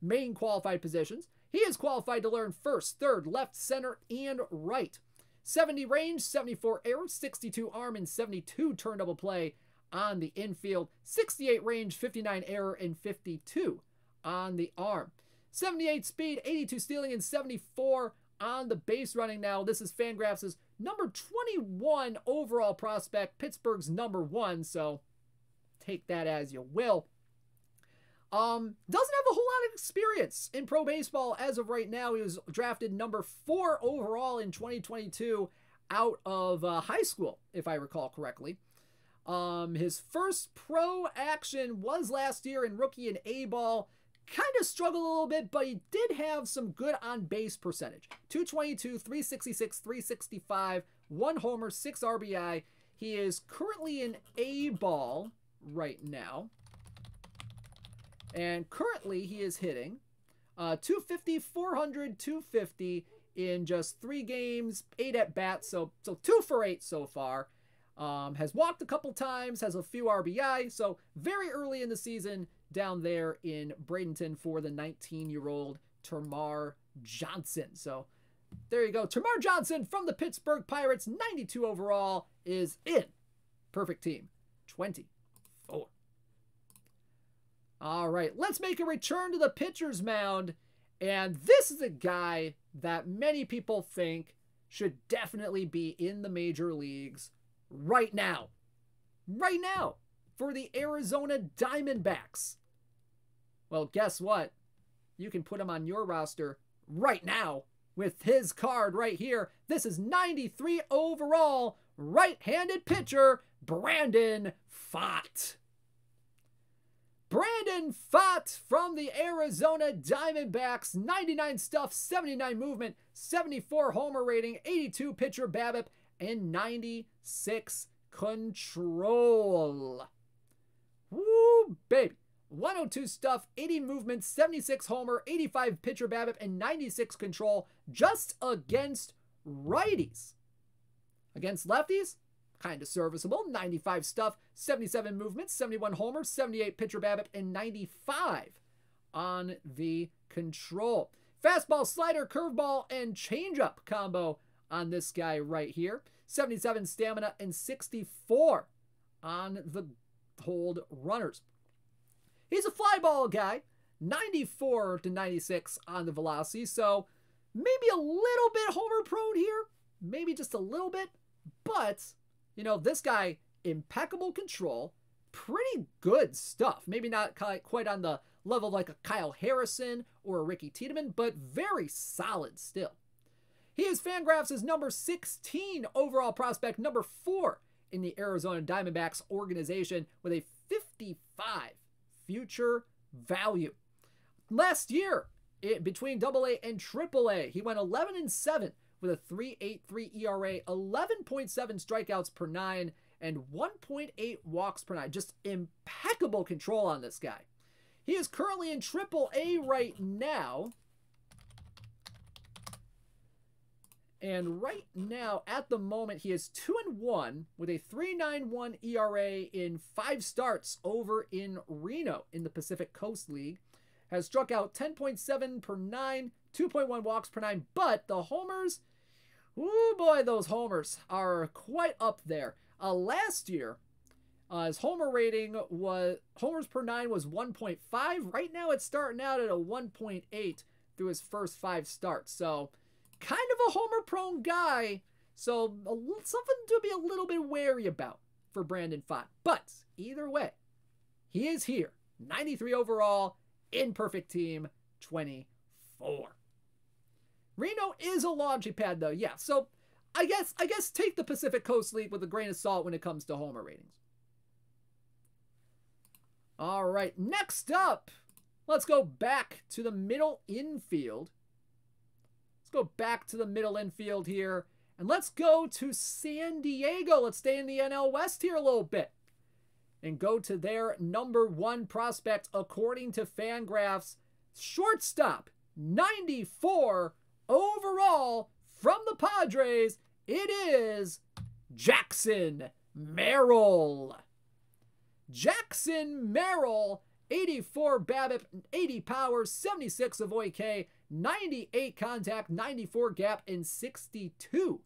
main qualified positions. He is qualified to learn first, third, left, center, and right. 70 range, 74 air, 62 arm, and 72 turn double play on the infield. 68 range, 59 error, and 52 on the arm. 78 speed, 82 stealing, and 74 on the base running. Now, this is Fangraphs' #21 overall prospect, Pittsburgh's #1, so take that as you will. Doesn't have a whole lot of experience in pro baseball as of right now. He was drafted #4 overall in 2022 out of high school, if I recall correctly. His first pro action was last year in rookie and A-ball. Kind of struggled a little bit, but he did have some good on-base percentage. 222, 366, 365, 1 homer, 6 RBI. He is currently in A-ball right now. And currently he is hitting 250, 400, 250 in just 3 games, 8 at-bats, so 2 for 8 so far. Has walked a couple times, has a few RBI, so very early in the season down there in Bradenton for the 19-year-old Termarr Johnson. So there you go. Termarr Johnson from the Pittsburgh Pirates, 92 overall, is in perfect team 24. All right, let's make a return to the pitcher's mound. And this is a guy that many people think should definitely be in the major leagues right now. Right now, for the Arizona Diamondbacks. Well, guess what? You can put him on your roster right now with his card right here. This is 93 overall, right-handed pitcher, Brandon Pfaadt. Brandon Pfaadt from the Arizona Diamondbacks, 99 stuff, 79 movement, 74 homer rating, 82 pitcher BABIP, and 96 control. Woo, baby. 102 stuff, 80 movement, 76 homer, 85 pitcher BABIP, and 96 control just against righties. Against lefties, kind of serviceable. 95 stuff, 77 movement, 71 homer, 78 pitcher BABIP, and 95 on the control. Fastball, slider, curveball, and changeup combo on this guy right here. 77 stamina and 64 on the hold runners. He's a fly ball guy, 94 to 96 on the velocity, so maybe a little bit homer prone here, maybe just a little bit, but, you know, this guy, impeccable control, pretty good stuff. Maybe not quite on the level like a Kyle Harrison or a Ricky Tiedemann, but very solid still. He is Fangraphs' #16 overall prospect, #4 in the Arizona Diamondbacks organization with a 55 future value. Last year, between AA and AAA, he went 11-7 with a 3.83 ERA, 11.7 strikeouts per 9, and 1.8 walks per 9. Just impeccable control on this guy. He is currently in AAA right now. And right now, at the moment, he is 2-1 with a 3.91 ERA in 5 starts over in Reno in the Pacific Coast League. Has struck out 10.7 per 9, 2.1 walks per 9. But the homers, ooh boy, those homers are quite up there. Last year, his homer rating was, homers per 9 was 1.5. Right now it's starting out at a 1.8 through his first 5 starts. So kind of a homer prone guy. So something to be a little bit wary about for Brandon Pfaadt. But either way, he is here. 93 overall in perfect team 24. Reno is a launching pad though. Yeah. So I guess take the Pacific Coast League with a grain of salt when it comes to homer ratings. All right, next up, let's go back to the middle infield. Let's go back to the middle infield here, and let's go to San Diego. Let's stay in the NL West here a little bit and go to their #1 prospect according to Fangraphs. Shortstop, 94 overall from the Padres. It is Jackson Merrill. Jackson Merrill, 84 BABIP, 80 power, 76 avoid K, 98 contact, 94 gap, and 62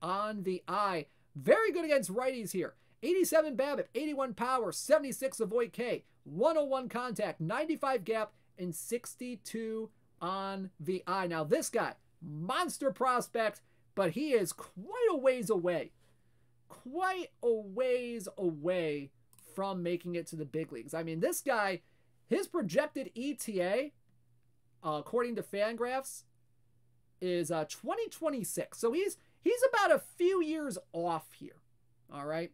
on the eye. Very good against righties here. 87 BABIP, 81 power, 76 avoid K, 101 contact, 95 gap, and 62 on the eye. Now this guy, monster prospect, but he is quite a ways away. Quite a ways away from making it to the big leagues. I mean, this guy, his projected ETA, according to Fangraphs, is 2026. So he's about a few years off here. All right.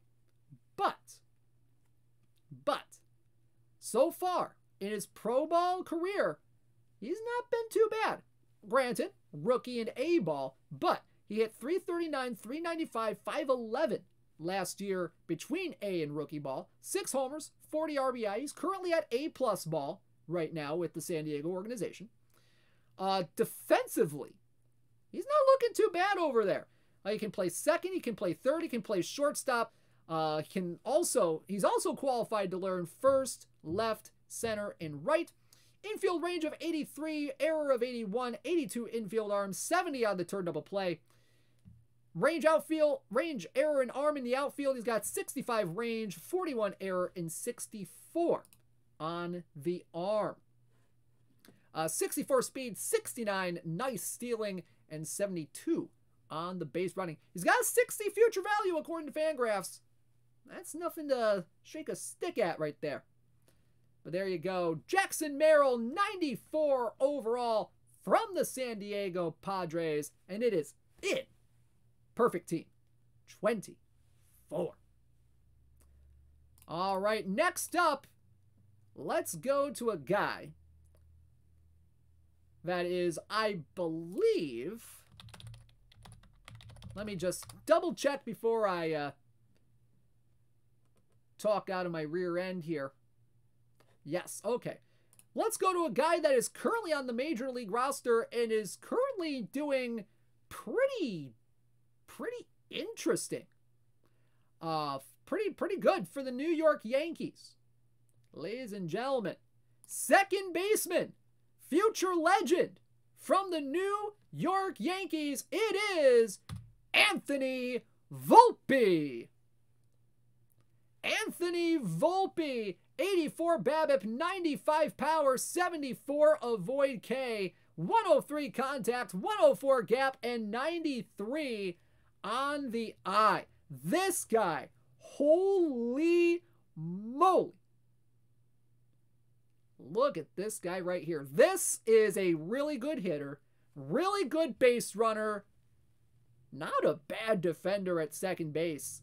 But so far in his pro ball career, he's not been too bad. Granted, rookie in A ball, but he hit 339, 395, 511 last year between A and rookie ball. 6 homers, 40 RBI. He's currently at A+ ball right now with the San Diego organization. Defensively, he's not looking too bad over there. He can play second, he can play third, he can play shortstop. He's also qualified to learn first, left, center, and right. Infield range of 83, error of 81, 82 infield arms, 70 on the turn double play. Range error and arm in the outfield. He's got 65 range, 41 error, and 64 on the arm. 64 speed, 69 nice stealing, and 72 on the base running. He's got a 60 future value according to Fangraphs. That's nothing to shake a stick at right there. But there you go. Jackson Merrill, 94 overall from the San Diego Padres. And it is in perfect team 24. All right, next up, let's go to a guy that is, I believe, let me just double check before I talk out of my rear end here. Yes, okay. Let's go to a guy that is currently on the Major League roster and is currently doing pretty interesting. Pretty good for the New York Yankees. Ladies and gentlemen, second baseman, future legend from the New York Yankees, it is Anthony Volpe. Anthony Volpe, 84 BABIP, 95 power, 74 avoid K, 103 contact, 104 gap, and 93 on the eye. This guy, holy moly. Look at this guy right here. This is a really good hitter, really good base runner, not a bad defender at second base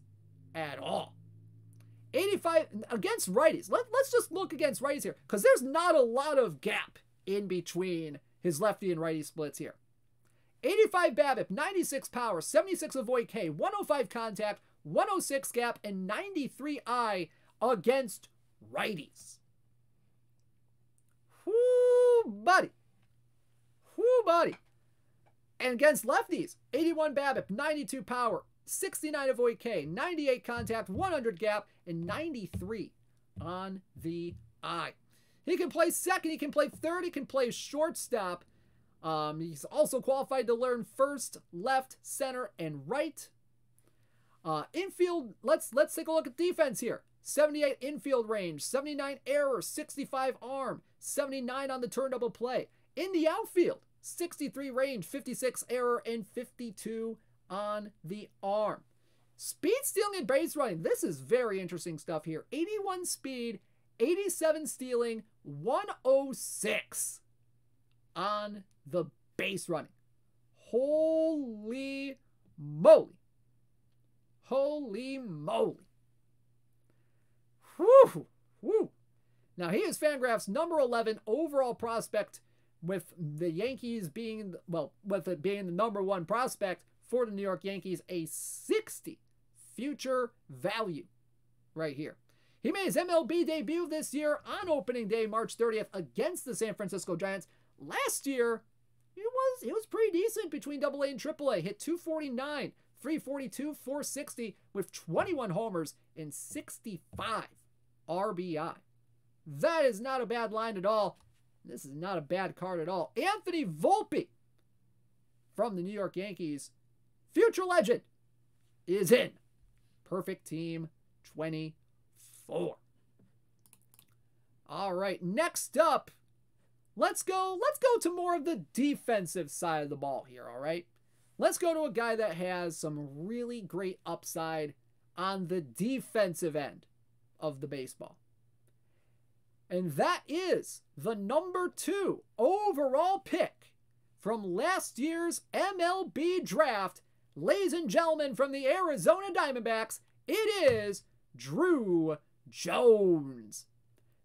at all. 85 against righties. Let's just look against righties here, because there's not a lot of gap in between his lefty and righty splits here. 85 BABIP, 96 power, 76 avoid K, 105 contact, 106 gap, and 93 I against righties. Whoo, buddy. Whoo, buddy. And against lefties, 81 BABIP, 92 power, 69 avoid K, 98 contact, 100 gap, and 93 on the eye. He can play second, he can play third, he can play shortstop. He's also qualified to learn first, left, center, and right. Infield, let's take a look at defense here. 78 infield range, 79 error, 65 arm, 79 on the turn double play. In the outfield, 63 range, 56 error, and 52 on the arm. Speed, stealing, and base running. This is very interesting stuff here. 81 speed, 87 stealing, 106 on the base running. Holy moly. Holy moly. Whew. Whew. Now, he is Fangraphs' number 11 overall prospect, with the Yankees being, with it being the number 1 prospect for the New York Yankees, a 60 future value right here. He made his MLB debut this year on opening day, March 30th, against the San Francisco Giants. Last year, it was pretty decent between AA and AAA. Hit 249, 342, 460 with 21 homers and 65 RBI. That is not a bad line at all. This is not a bad card at all. Anthony Volpe from the New York Yankees, future legend, is in. Perfect Team 24. All right, next up, let's go to more of the defensive side of the ball here, all right? Let's go to a guy that has some really great upside on the defensive end of the baseball. And that is the number 2 overall pick from last year's MLB draft. Ladies and gentlemen, from the Arizona Diamondbacks, it is Drew Jones.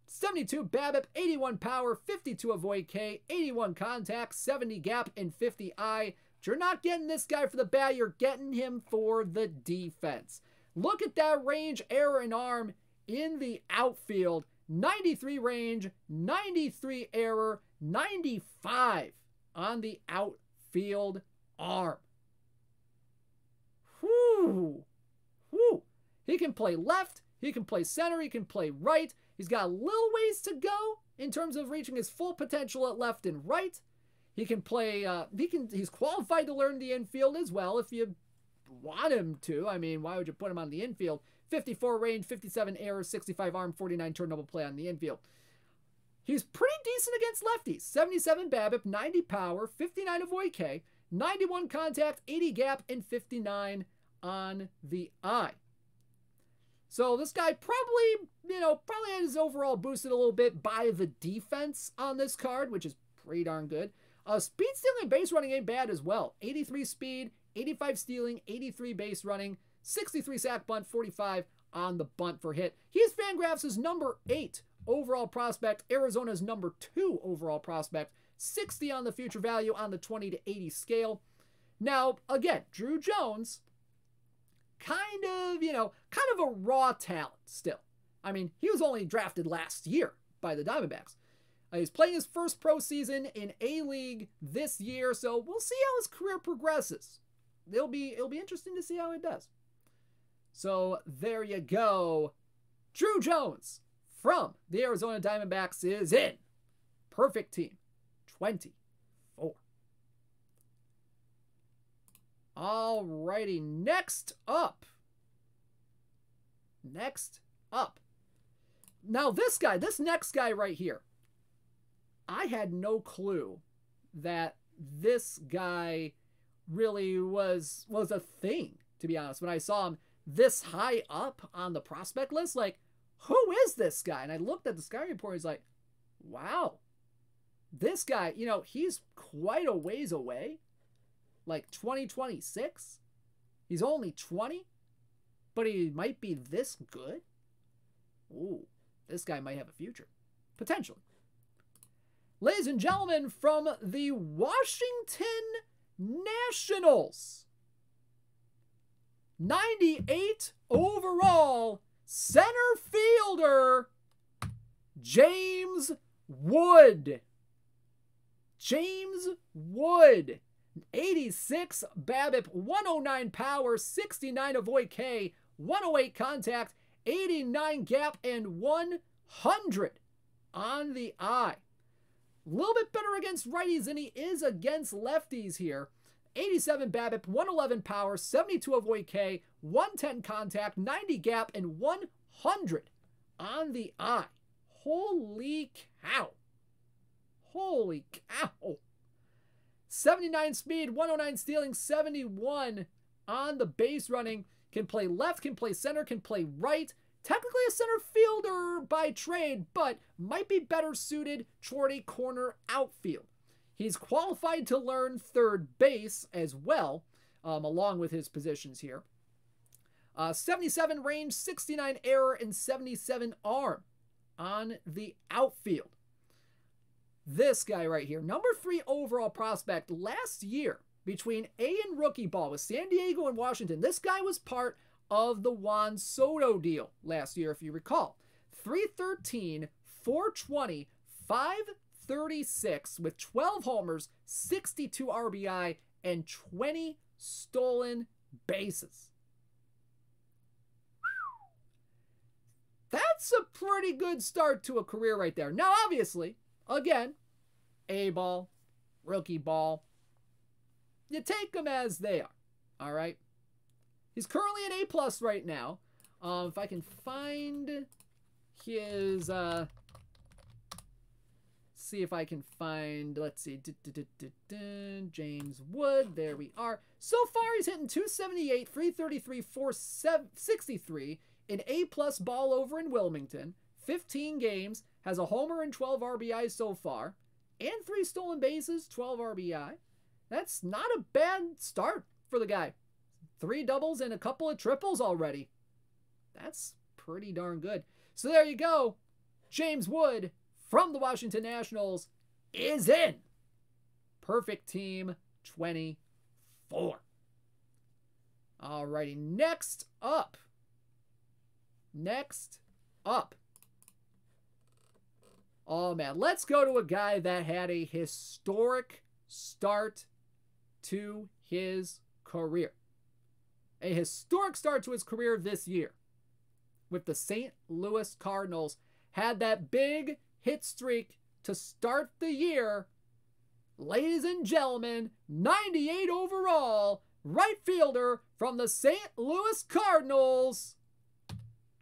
72 BABIP, 81 power, 52 avoid K, 81 contact, 70 gap, and 50 I. But you're not getting this guy for the bat, you're getting him for the defense. Look at that range, error, and arm in the outfield. 93 range, 93 error, 95 on the outfield arm. Whew. Whew. He can play left, he can play center, he can play right. He's got a little ways to go in terms of reaching his full potential at left and right. He can play, he's qualified to learn the infield as well if you want him to. I mean, why would you put him on the infield? 54 range, 57 error, 65 arm, 49 turn double play on the infield. He's pretty decent against lefties. 77 BABIP, 90 power, 59 avoid K, 91 contact, 80 gap, and 59 on the eye. So this guy probably had his overall boosted a little bit by the defense on this card, which is pretty darn good. Speed, stealing, and base running ain't bad as well. 83 speed, 85 stealing, 83 base running, 63 sack bunt, 45 on the bunt for hit. He's Fangraphs' number 8 overall prospect, Arizona's number 2 overall prospect, 60 on the future value on the 20 to 80 scale. Now, again, Drew Jones, kind of a raw talent still. I mean, he was only drafted last year by the Diamondbacks. He's playing his first pro season in A-League this year, so we'll see how his career progresses. It'll be interesting to see how it does. So there you go. Drew Jones from the Arizona Diamondbacks is in. Perfect Team 24. Alrighty, next up. Now this next guy right here, I had no clue that this guy really was a thing, to be honest. When I saw him this high up on the prospect list, like, who is this guy? And I looked at the scouting report, he's like, wow, this guy, he's quite a ways away, like 2026. He's only 20, but he might be this good. Ooh, this guy might have a future, potentially. Ladies and gentlemen, from the Washington Nationals, 98 overall center fielder, James Wood. James Wood. 86 BABIP, 109 power, 69 avoid K, 108 contact, 89 gap, and 100 on the eye. A little bit better against righties than he is against lefties here. 87 BABIP, 111 power, 72 avoid K, 110 contact, 90 gap, and 100 on the eye. Holy cow. Holy cow. 79 speed, 109 stealing, 71 on the base running. Can play left, can play center, can play right. Technically a center fielder by trade, but might be better suited toward a corner outfield. He's qualified to learn third base as well, along with his positions here. 77 range, 69 error, and 77 arm on the outfield. This guy right here, number 3 overall prospect last year between A and rookie ball with San Diego and Washington. This guy was part of the Juan Soto deal last year, if you recall. 313, 420, 536 with 12 homers, 62 RBI, and 20 stolen bases. That's a pretty good start to a career right there. Now, obviously, again, A ball, rookie ball, you take them as they are, all right? He's currently an A+ right now. If I can find his, see if I can find, let's see, James Wood, there we are. So far, he's hitting 278, 333, 463, an A+ ball over in Wilmington, 15 games, has a homer and 12 RBI so far, and 3 stolen bases, 12 RBI. That's not a bad start for the guy. 3 doubles and a couple of triples already. That's pretty darn good. So there you go. James Wood from the Washington Nationals is in. Perfect Team 24. Alrighty, next up. Oh man, let's go to a guy that had a historic start to his career. A historic start to his career this year with the St. Louis Cardinals. Had that big hit streak to start the year. Ladies and gentlemen, 98 overall, right fielder from the St. Louis Cardinals,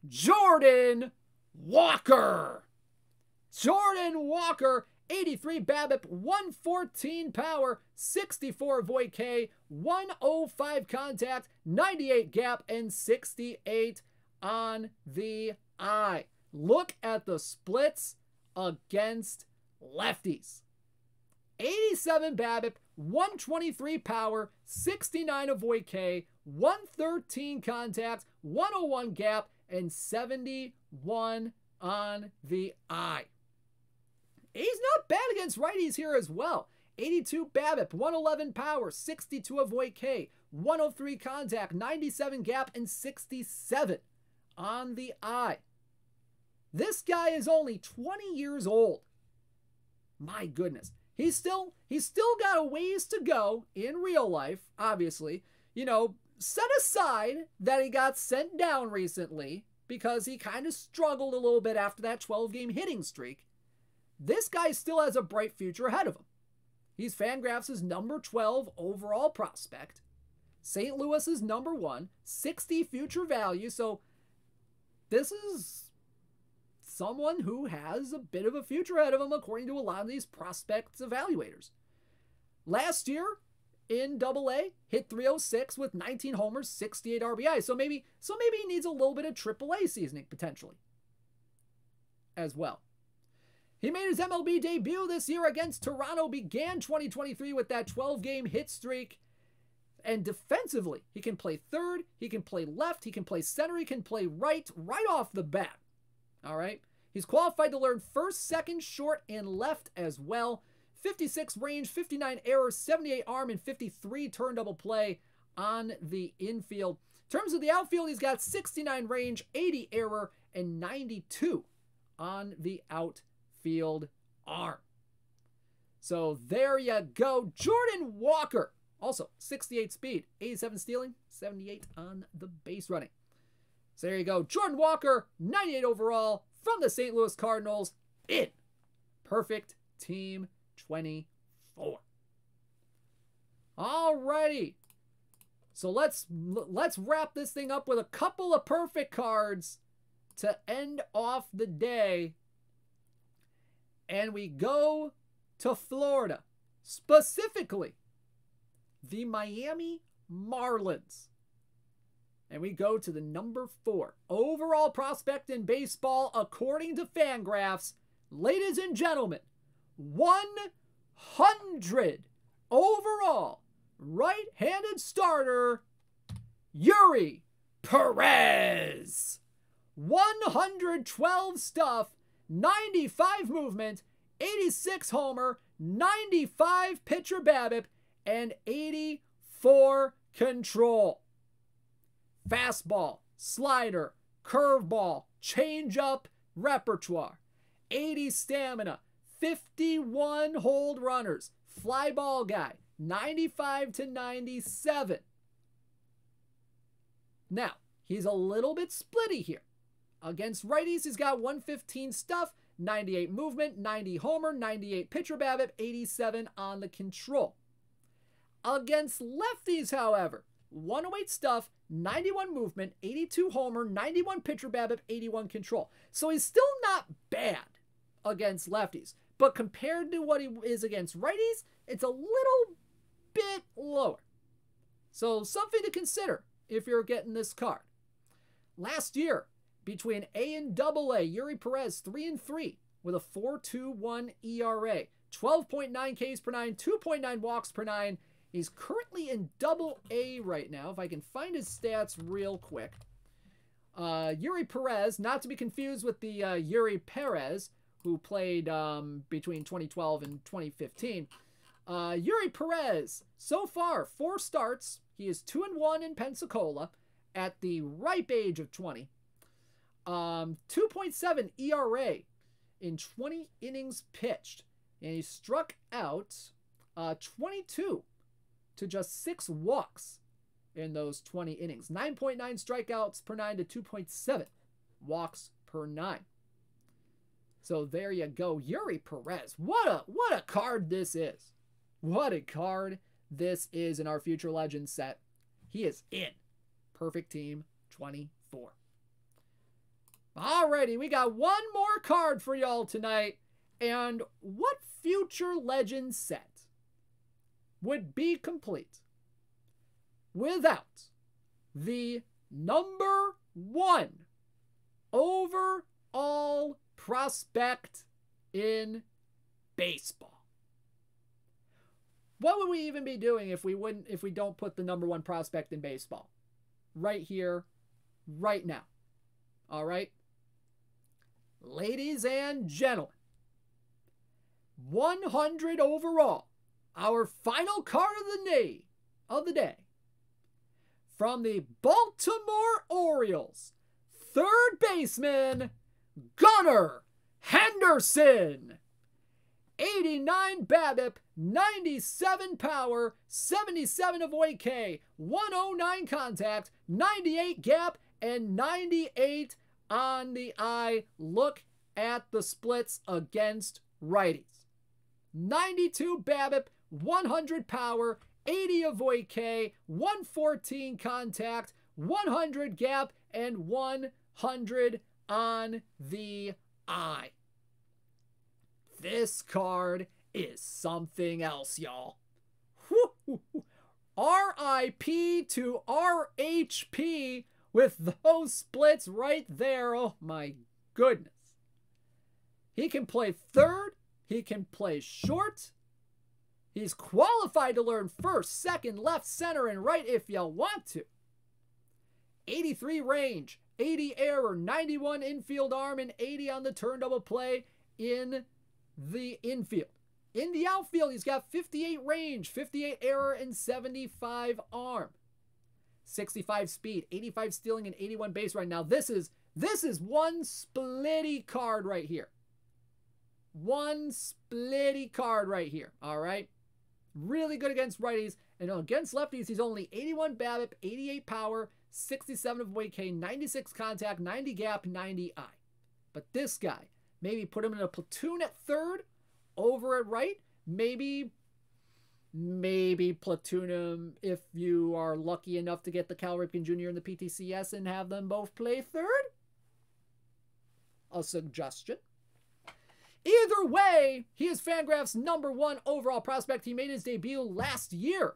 Jordan Walker. Jordan Walker, 83 BABIP, 114 power, 64 avoid K, 105 contact, 98 gap, and 68 on the eye. Look at the splits against lefties. 87 BABIP, 123 power, 69 avoid K, 113 contact, 101 gap, and 71 on the eye. He's not bad against righties here as well. 82 BABIP, 111 power, 62 avoid K, 103 contact, 97 gap, and 67 on the eye. This guy is only 20 years old. My goodness. He's still got a ways to go in real life, obviously. You know, set aside that he got sent down recently because he kind of struggled a little bit after that 12-game hitting streak. This guy still has a bright future ahead of him. He's Fangraphs' number 12 overall prospect. St. Louis is number 1, 60 future value. So this is someone who has a bit of a future ahead of him according to a lot of these prospects evaluators. Last year in AA, hit 306 with 19 homers, 68 RBI. So maybe he needs a little bit of AAA seasoning potentially as well. He made his MLB debut this year against Toronto, began 2023 with that 12-game hit streak. And defensively, he can play third, he can play left, he can play center, he can play right off the bat. All right? He's qualified to learn first, second, short, and left as well. 56 range, 59 error, 78 arm, and 53 turn double play on the infield. In terms of the outfield, he's got 69 range, 80 error, and 92 on the outfield arm. So there you go. Jordan Walker. Also, 68 speed, 87 stealing, 78 on the base running. So there you go. Jordan Walker, 98 overall from the St. Louis Cardinals in Perfect Team 2024. Alrighty. So let's wrap this thing up with a couple of perfect cards to end off the day. And we go to Florida, specifically the Miami Marlins. And we go to the number 4 overall prospect in baseball, according to Fangraphs. Ladies and gentlemen, 100 overall right-handed starter, Yuri Perez. 112 stuff, 95 movement, 86 homer, 95 pitcher BABIP, and 84 control. Fastball, slider, curveball, changeup repertoire, 80 stamina, 51 hold runners, fly ball guy, 95 to 97. Now, he's a little bit splitty here. Against righties, he's got 115 stuff, 98 movement, 90 homer, 98 pitcher BABIP, 87 on the control. Against lefties, however, 108 stuff, 91 movement, 82 homer, 91 pitcher BABIP, 81 control. So he's still not bad against lefties. But compared to what he is against righties, it's a little bit lower. So something to consider if you're getting this card. Last year, between A and AA, Yuri Perez 3-3 with a 4.21 ERA, 12.9 Ks per 9, 2.9 walks per 9. He's currently in AA right now, if I can find his stats real quick. Yuri Perez, not to be confused with the Yuri Perez, who played between 2012 and 2015. Yuri Perez, so far, 4 starts. He is 2-1 in Pensacola at the ripe age of 20. 2.7 ERA in 20 innings pitched. And he struck out 22 to just 6 walks in those 20 innings. 9.9 strikeouts per 9 to 2.7 walks per 9. So there you go. Yuri Perez. What a card this is. What a card this is in our Future Legends set. He is in. Perfect Team 24. Alrighty, we got one more card for y'all tonight. And what Future Legends set would be complete without the number 1 overall prospect in baseball? What would we even be doing if we don't put the number 1 prospect in baseball? Right here, right now. All right? Ladies and gentlemen, 100 overall, our final card of the day, from the Baltimore Orioles, third baseman, Gunnar Henderson. 89 BABIP, 97 power, 77 avoid K, 109 contact, 98 gap, and 98 on the eye. Look at the splits against righties. 92 BABIP, 100 power, 80 avoid K, 114 contact, 100 gap, and 100 on the eye. This card is something else, y'all. RIP to RHP with those splits right there. Oh my goodness. He can play third. He can play short. He's qualified to learn first, second, left, center, and right if you want to. 83 range, 80 error, 91 infield arm, and 80 on the turn double play in the infield. In the outfield, he's got 58 range, 58 error, and 75 arm. 65 speed, 85 stealing, and 81 base running. Now this is one splitty card right here. One splitty card right here. All right. Really good against righties. And against lefties, he's only 81 BABIP, 88 power, 67 avoid K, 96 contact, 90 gap, 90 eye. But this guy, maybe put him in a platoon at third, over at right, Maybe platoon them if you are lucky enough to get the Cal Ripken Jr. and the PTCS and have them both play third. A suggestion. Either way, he is Fangraphs' #1 overall prospect. He made his debut last year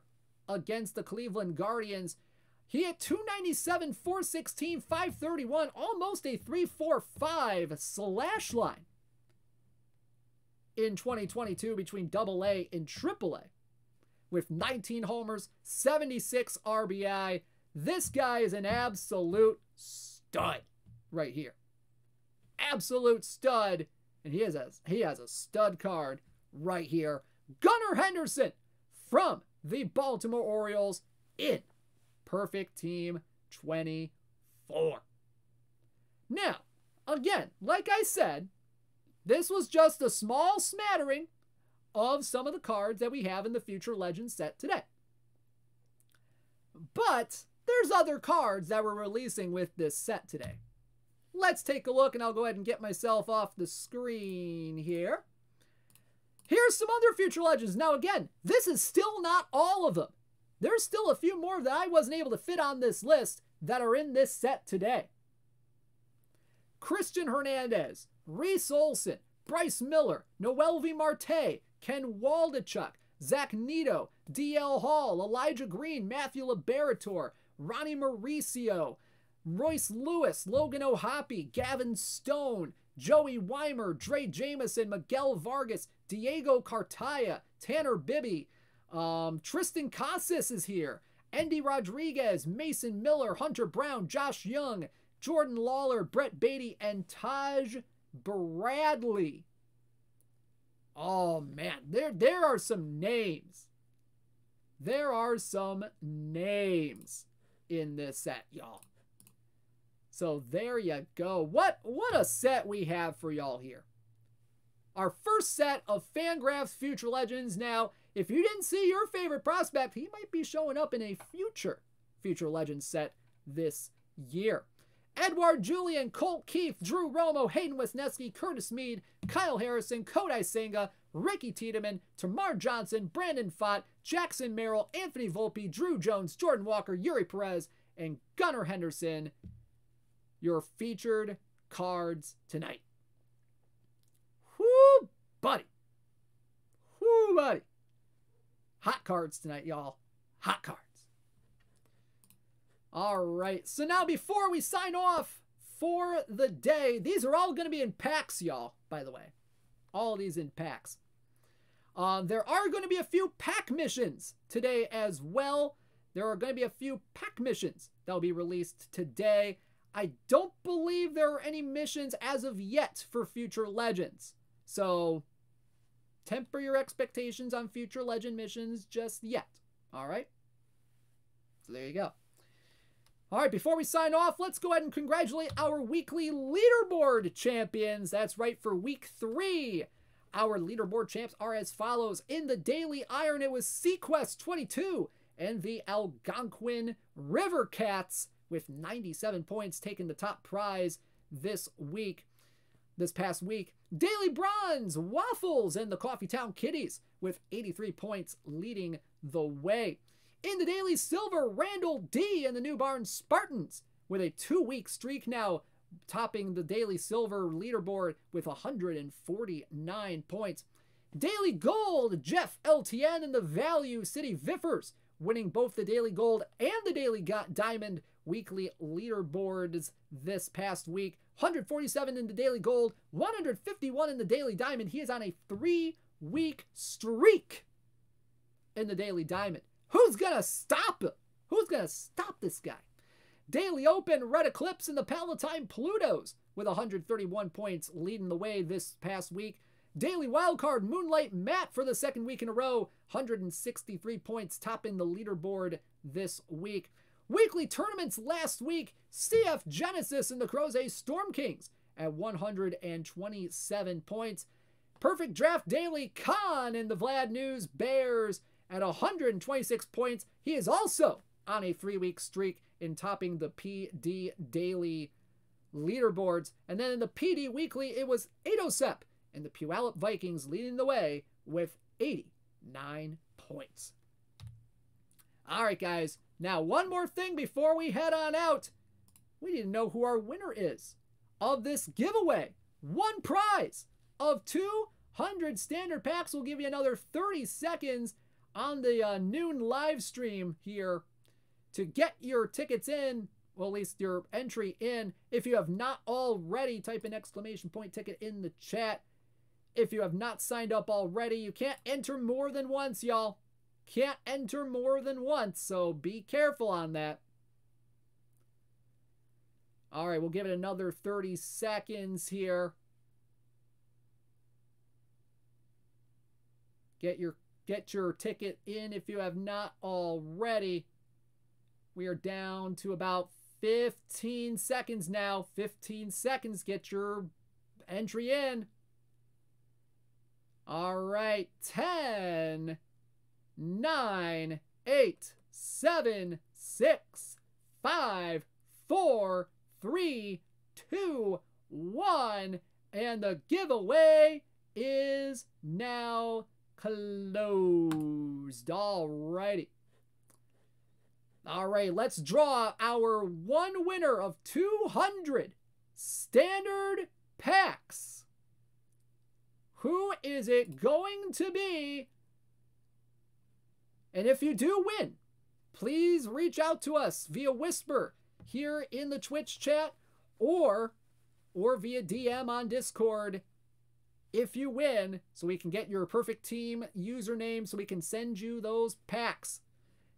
against the Cleveland Guardians. He hit .297, .416, .531, almost a .345 slash line in 2022 between AA and AAA. With 19 homers, 76 RBI. This guy is an absolute stud right here. Absolute stud. And he has a stud card right here. Gunnar Henderson from the Baltimore Orioles in Perfect Team 24. Now, again, like I said, this was just a small smattering of some of the cards that we have in the Future Legends set today. But there's other cards that we're releasing with this set today. Let's take a look, and I'll go ahead and get myself off the screen here. Here's some other Future Legends. Now, again, this is still not all of them. There's still a few more that I wasn't able to fit on this list that are in this set today. Christian Hernandez, Reese Olson, Bryce Miller, Noelvi Marte, Ken Waldachuk, Zach Neto, DL Hall, Elijah Green, Matthew Liberator, Ronnie Mauricio, Royce Lewis, Logan O'Hoppe, Gavin Stone, Joey Weimer, Dre Jameson, Miguel Vargas, Diego Cartaya, Tanner Bibby, Tristan Casas is here, Andy Rodriguez, Mason Miller, Hunter Brown, Josh Young, Jordan Lawler, Brett Beatty, and Taj Bradley. Oh man, there are some names. There are some names in this set, y'all. So there you go. What a set we have for y'all here. Our first set of Fangraphs Future Legends. Now, if you didn't see your favorite prospect, he might be showing up in a future Future Legends set this year. Edward Julian, Colt Keith, Drew Romo, Hayden Wesneski, Curtis Mead, Kyle Harrison, Kodai Senga, Ricky Tiedemann, Tamar Johnson, Brandon Pfaadt, Jackson Merrill, Anthony Volpe, Drew Jones, Jordan Walker, Yuri Perez, and Gunnar Henderson. Your featured cards tonight. Whoo, buddy. Whoo, buddy. Hot cards tonight, y'all. Hot cards. All right. So now before we sign off for the day, these are all going to be in packs, y'all, by the way. All these in packs. There are going to be a few pack missions today as well. There are going to be a few pack missions that will be released today. I don't believe there are any missions as of yet for Future Legends. So temper your expectations on Future Legend missions just yet. All right? So there you go. All right, before we sign off, let's go ahead and congratulate our weekly leaderboard champions. That's right, for week 3. Our leaderboard champs are as follows. In the Daily Iron, it was Sequest22 and the Algonquin River Cats with 97 points taking the top prize this past week. Daily Bronze, Waffles and the Coffeetown Kitties with 83 points leading the way. In the Daily Silver, Randall D and the New Barn Spartans with a 2-week streak now topping the Daily Silver leaderboard with 149 points. Daily Gold, Jeff LTN and the Value City Viffers winning both the Daily Gold and the Daily Diamond weekly leaderboards this past week. 147 in the Daily Gold, 151 in the Daily Diamond. He is on a 3-week streak in the Daily Diamond. Who's going to stop him? Who's going to stop this guy? Daily Open, Red Eclipse, and the Palatine Plutos with 131 points leading the way this past week. Daily Wildcard, Moonlight Matt for the 2nd week in a row, 163 points topping the leaderboard this week. Weekly tournaments last week, CF Genesis and the Crozet Storm Kings at 127 points. Perfect Draft Daily, Khan and the Vlad News Bears at 126 points. He is also on a 3-week streak in topping the PD Daily leaderboards. And then in the PD Weekly, it was Adosep and the Puyallup Vikings leading the way with 89 points. All right, guys. Now, one more thing before we head on out. We need to know who our winner is of this giveaway. One prize of 200 standard packs. We'll give you another 30 seconds on the noon live stream here to get your tickets in. Well, at least your entry in. If you have not already, type an exclamation point ticket in the chat. If you have not signed up already, you can't enter more than once, y'all. Can't enter more than once, so be careful on that. All right, we'll give it another 30 seconds here. Get your ticket in if you have not already. We are down to about 15 seconds now. 15 seconds. Get your entry in. All right. 10, 9, 8, 7, 6, 5, 4, 3, 2, 1. And the giveaway is now closed. All righty. All right, let's draw our one winner of 200 standard packs. Who is it going to be? And if you do win, please reach out to us via Whisper here in the Twitch chat or via DM on Discord if you win, so we can get your perfect team username so we can send you those packs.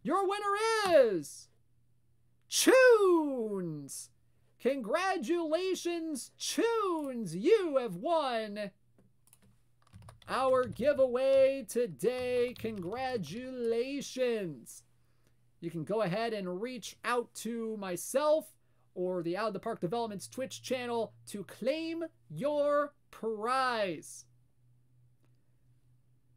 Your winner is Tunes. Congratulations, Tunes. You have won our giveaway today. Congratulations. You can go ahead and reach out to myself or the Out of the Park Development's Twitch channel to claim your prize.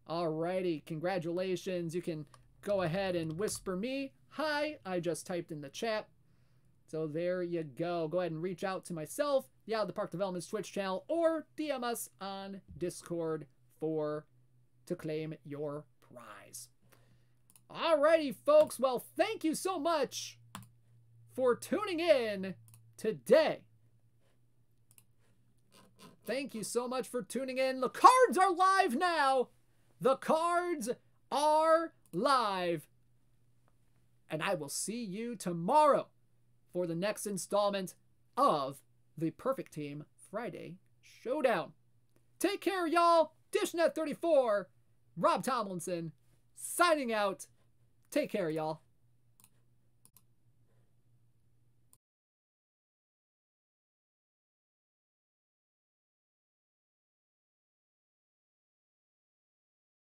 Alrighty, congratulations. You can go ahead and whisper me hi. I just typed in the chat. So there you go. Go ahead and reach out to myself, the Out of the Park Development's Twitch channel, or DM us on Discord to claim your prize. Alrighty, folks. Well, thank you so much for tuning in today. Thank you so much for tuning in. The cards are live now. The cards are live. And I will see you tomorrow for the next installment of the Perfect Team Friday Showdown. Take care, y'all. DishNet34, Rob Tomlinson, signing out. Take care, y'all.